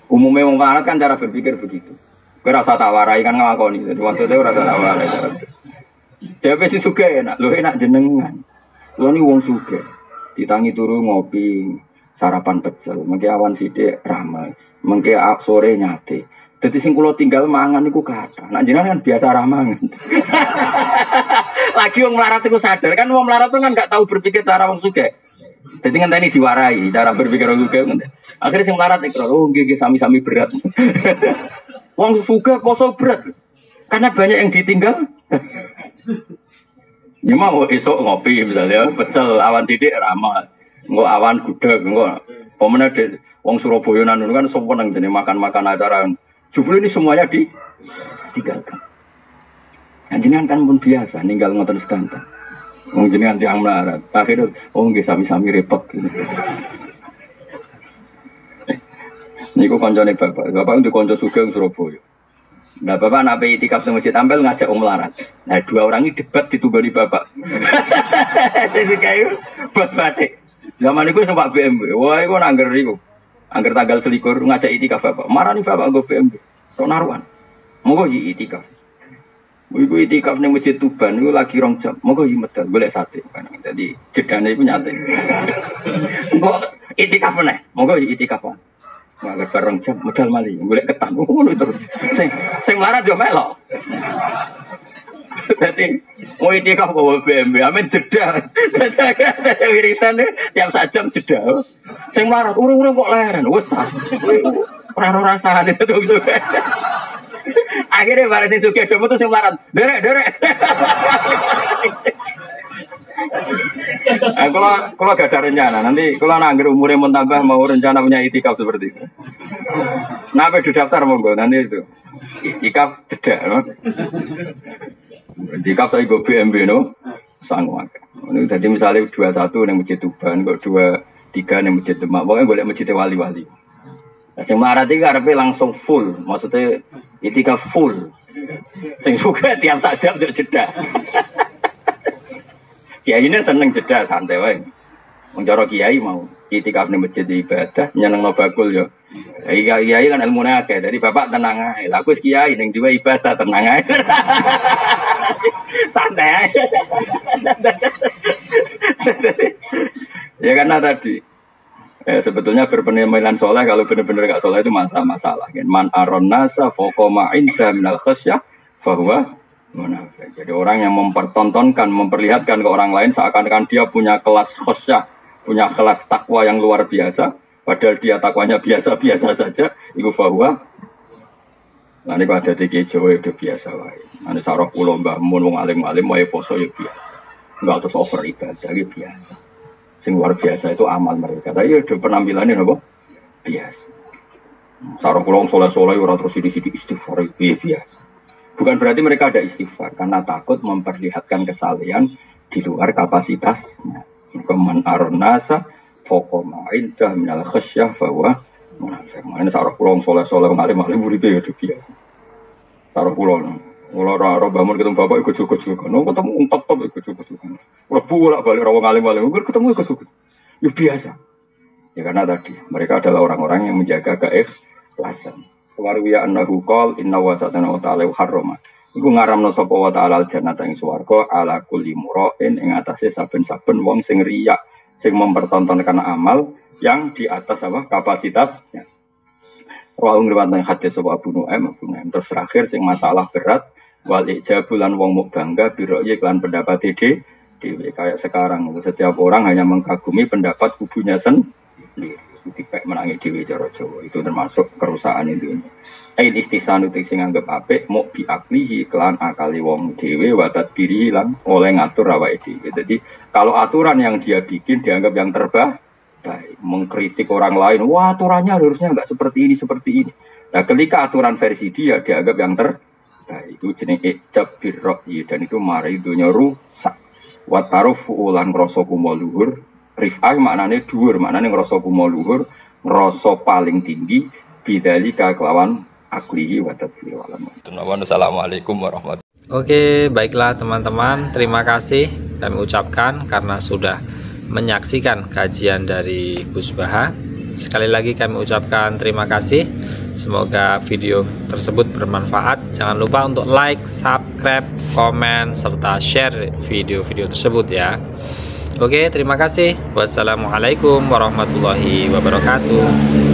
Umumnya wong melarat kan cara berpikir begitu. Kowe ora usah tak warai kan nglakoni. Dadi maksudnya ora usah tak warai. Dhewe sing sugih enak, lho enak jenengan. Kula niku wong sugih. Ditangi turu ngopi, sarapan pecel, mengke awan sithik rames, mengke sore nyate. Dadi sing kula tinggal mangan niku kathah. Nek jenengan kan biasa ra mangan. Lagi wong melarat iku sadar kan wong melarat kan enggak tahu berpikir cara wong sugih. Dadi ngenteni diwarai cara berpikir wong sugih. Akhire sing melarat iku oh nggih sami-sami berat. Wong sugih poso berat. Karena banyak yang ditinggal. Ya mau esok ngopi misalnya pecel awan titik ramah. Engko awan gudeg engko pemene wong Surabaya nanu kan seneng jenenge makan-makan acara. Jupul ini semuanya ditinggalkan. Jenengan kan pun biasa ninggal ngoten sedanten. Wong jenengan tiyang melarat. Akhirnya oh nggih sami-sami repot. Niku kancane bapak. Bapak itu kanca sugih Surabaya. Nah bapak nak itikaf di masjid Ampel ngajak melarat. Nah 2 orang ini debat ditunggu di bapak. Jadi kayak bos batik. Zaman itu sempat BMW. Wah itu nangger itu. Angger tanggal 21 ngajak itikaf bapak. Marah nih bapak gue BMW. Sok naruhan. Mau gue itikaf. Iku itikaf ning masjid Tuban iku lagi 2 jam. Mau gue medal golek sate. Jadi jedane iku nyate. Kok itikaf meneh. Mau gue itikaf. Nggak bareng jam medal mali. Golek ketan. Ngono terus. Sing melarat yo melok. Jadi mau itikaf bawa BMW, amin jeda. Wiritan tiap 1 jam jeda. Sing melarat urung-urung kok leren. Wes ta. Ora rasane itu. Akhirnya bareng sing sugih do metu sing melarat. Derek. Kalau gak ada rencana, nanti kalau nanggir umurnya mau tambah mau rencana punya itikaf seperti itu. Kenapa di daftar monggo nanti itu itikaf jeda. Itikaf saya go BMB no, sanggup. Ini tadi misalnya 21 yang masjid Tuban, kok 23 yang masjid Demak, pokoknya boleh masjid wali-wali. Yang melarat itu karena langsung full, maksudnya itikaf full. Sing suka tiap 1 jam jeda. Kiai ini seneng jeda santai wae. Wong cara kiai mau itikaf ning masjid ibadah nyenengno bakul yo. Kiai kan ilmune akeh. Jadi bapak tenang ae. Lah aku kiai ning dhewe ibadah tenang ae. Santai ae. Ya karena tadi sebetulnya berpenampilan soleh kalau benar-benar enggak soleh itu masalah. Man aron nasa faqama inda minal khasyah bahwa munafik. Jadi orang yang mempertontonkan, memperlihatkan ke orang lain seakan-akan dia punya kelas khosyah, punya kelas takwa yang luar biasa, padahal dia takwanya biasa-biasa saja. Iku bahwa nanti kalau ada di Jawa itu biasa wae. Nanti sarah pulau mbah mun wong alim-alim wae poso ya biasa. Enggak terus over ibadah ya biasa. Sing luar biasa itu amal mereka. Tapi ya penampilannya apa? Biasa. Sarah pulau soleh-soleh orang terus sidik-sidik istighfar biasa. Bukan berarti mereka ada istighfar, karena takut memperlihatkan kesalehan di luar kapasitasnya. Keman aron nasa, faqama indah minal khasyah bahwa mana sarah pulang soleh-soleh ngalim-ngalim uripe ya biasa. Sarah pulang ora bangun ketemu bapak ikut cukup-cukup. No ketemu top-top ikut cukup-cukup. Ora bolak-balik ora ngalim-ngalim ketemu ikut cukup. Ya biasa. Ya karena tadi mereka adalah orang-orang yang menjaga keikhlasan. Warwiya annahu qol inna wa ta'ala harrama. Iku ngaramno sapa wa ta'ala al-jannata ing swarga ala kulli mura'in ing atase saben-saben wong sing riya, sing mempertontonkan amal yang di atas apa kapasitasnya. Wa ngriwatan hadis sapa Abu Nu'aim terus terakhir sing masalah berat wal ijabulan wong muk bangga biro iklan pendapat dhewe kayak sekarang setiap orang hanya mengkagumi pendapat kubunya sendiri. Dipek menangi dhewe cara Jawa itu termasuk kerusakan itu. Ain istisanu sing anggap apik muk biaklihi kelan akali wong dhewe wa tadbiri lan oleh ngatur awake dhewe. Jadi kalau aturan yang dia bikin dianggap yang terbaik, mengkritik orang lain, wah aturannya harusnya enggak seperti ini. Nah, ketika aturan versi dia dianggap yang terbaik, itu jenenge ijab birra'yi dan itu mari dunya rusak. Wa tarufu ulan rasa kumuluhur rif'ah maknanya dhuwur, maknanya ngrasa kumo luhur, ngrasa paling tinggi bidzalika kelawan aklihi wa tadbir walam. Assalamualaikum warahmatullahi wabarakatuh. Oke, baiklah teman-teman, terima kasih kami ucapkan karena sudah menyaksikan kajian dari Gus Baha. Sekali lagi kami ucapkan terima kasih. Semoga video tersebut bermanfaat. Jangan lupa untuk like, subscribe, komen, serta share video-video tersebut ya. Oke, terima kasih. Wassalamualaikum warahmatullahi wabarakatuh.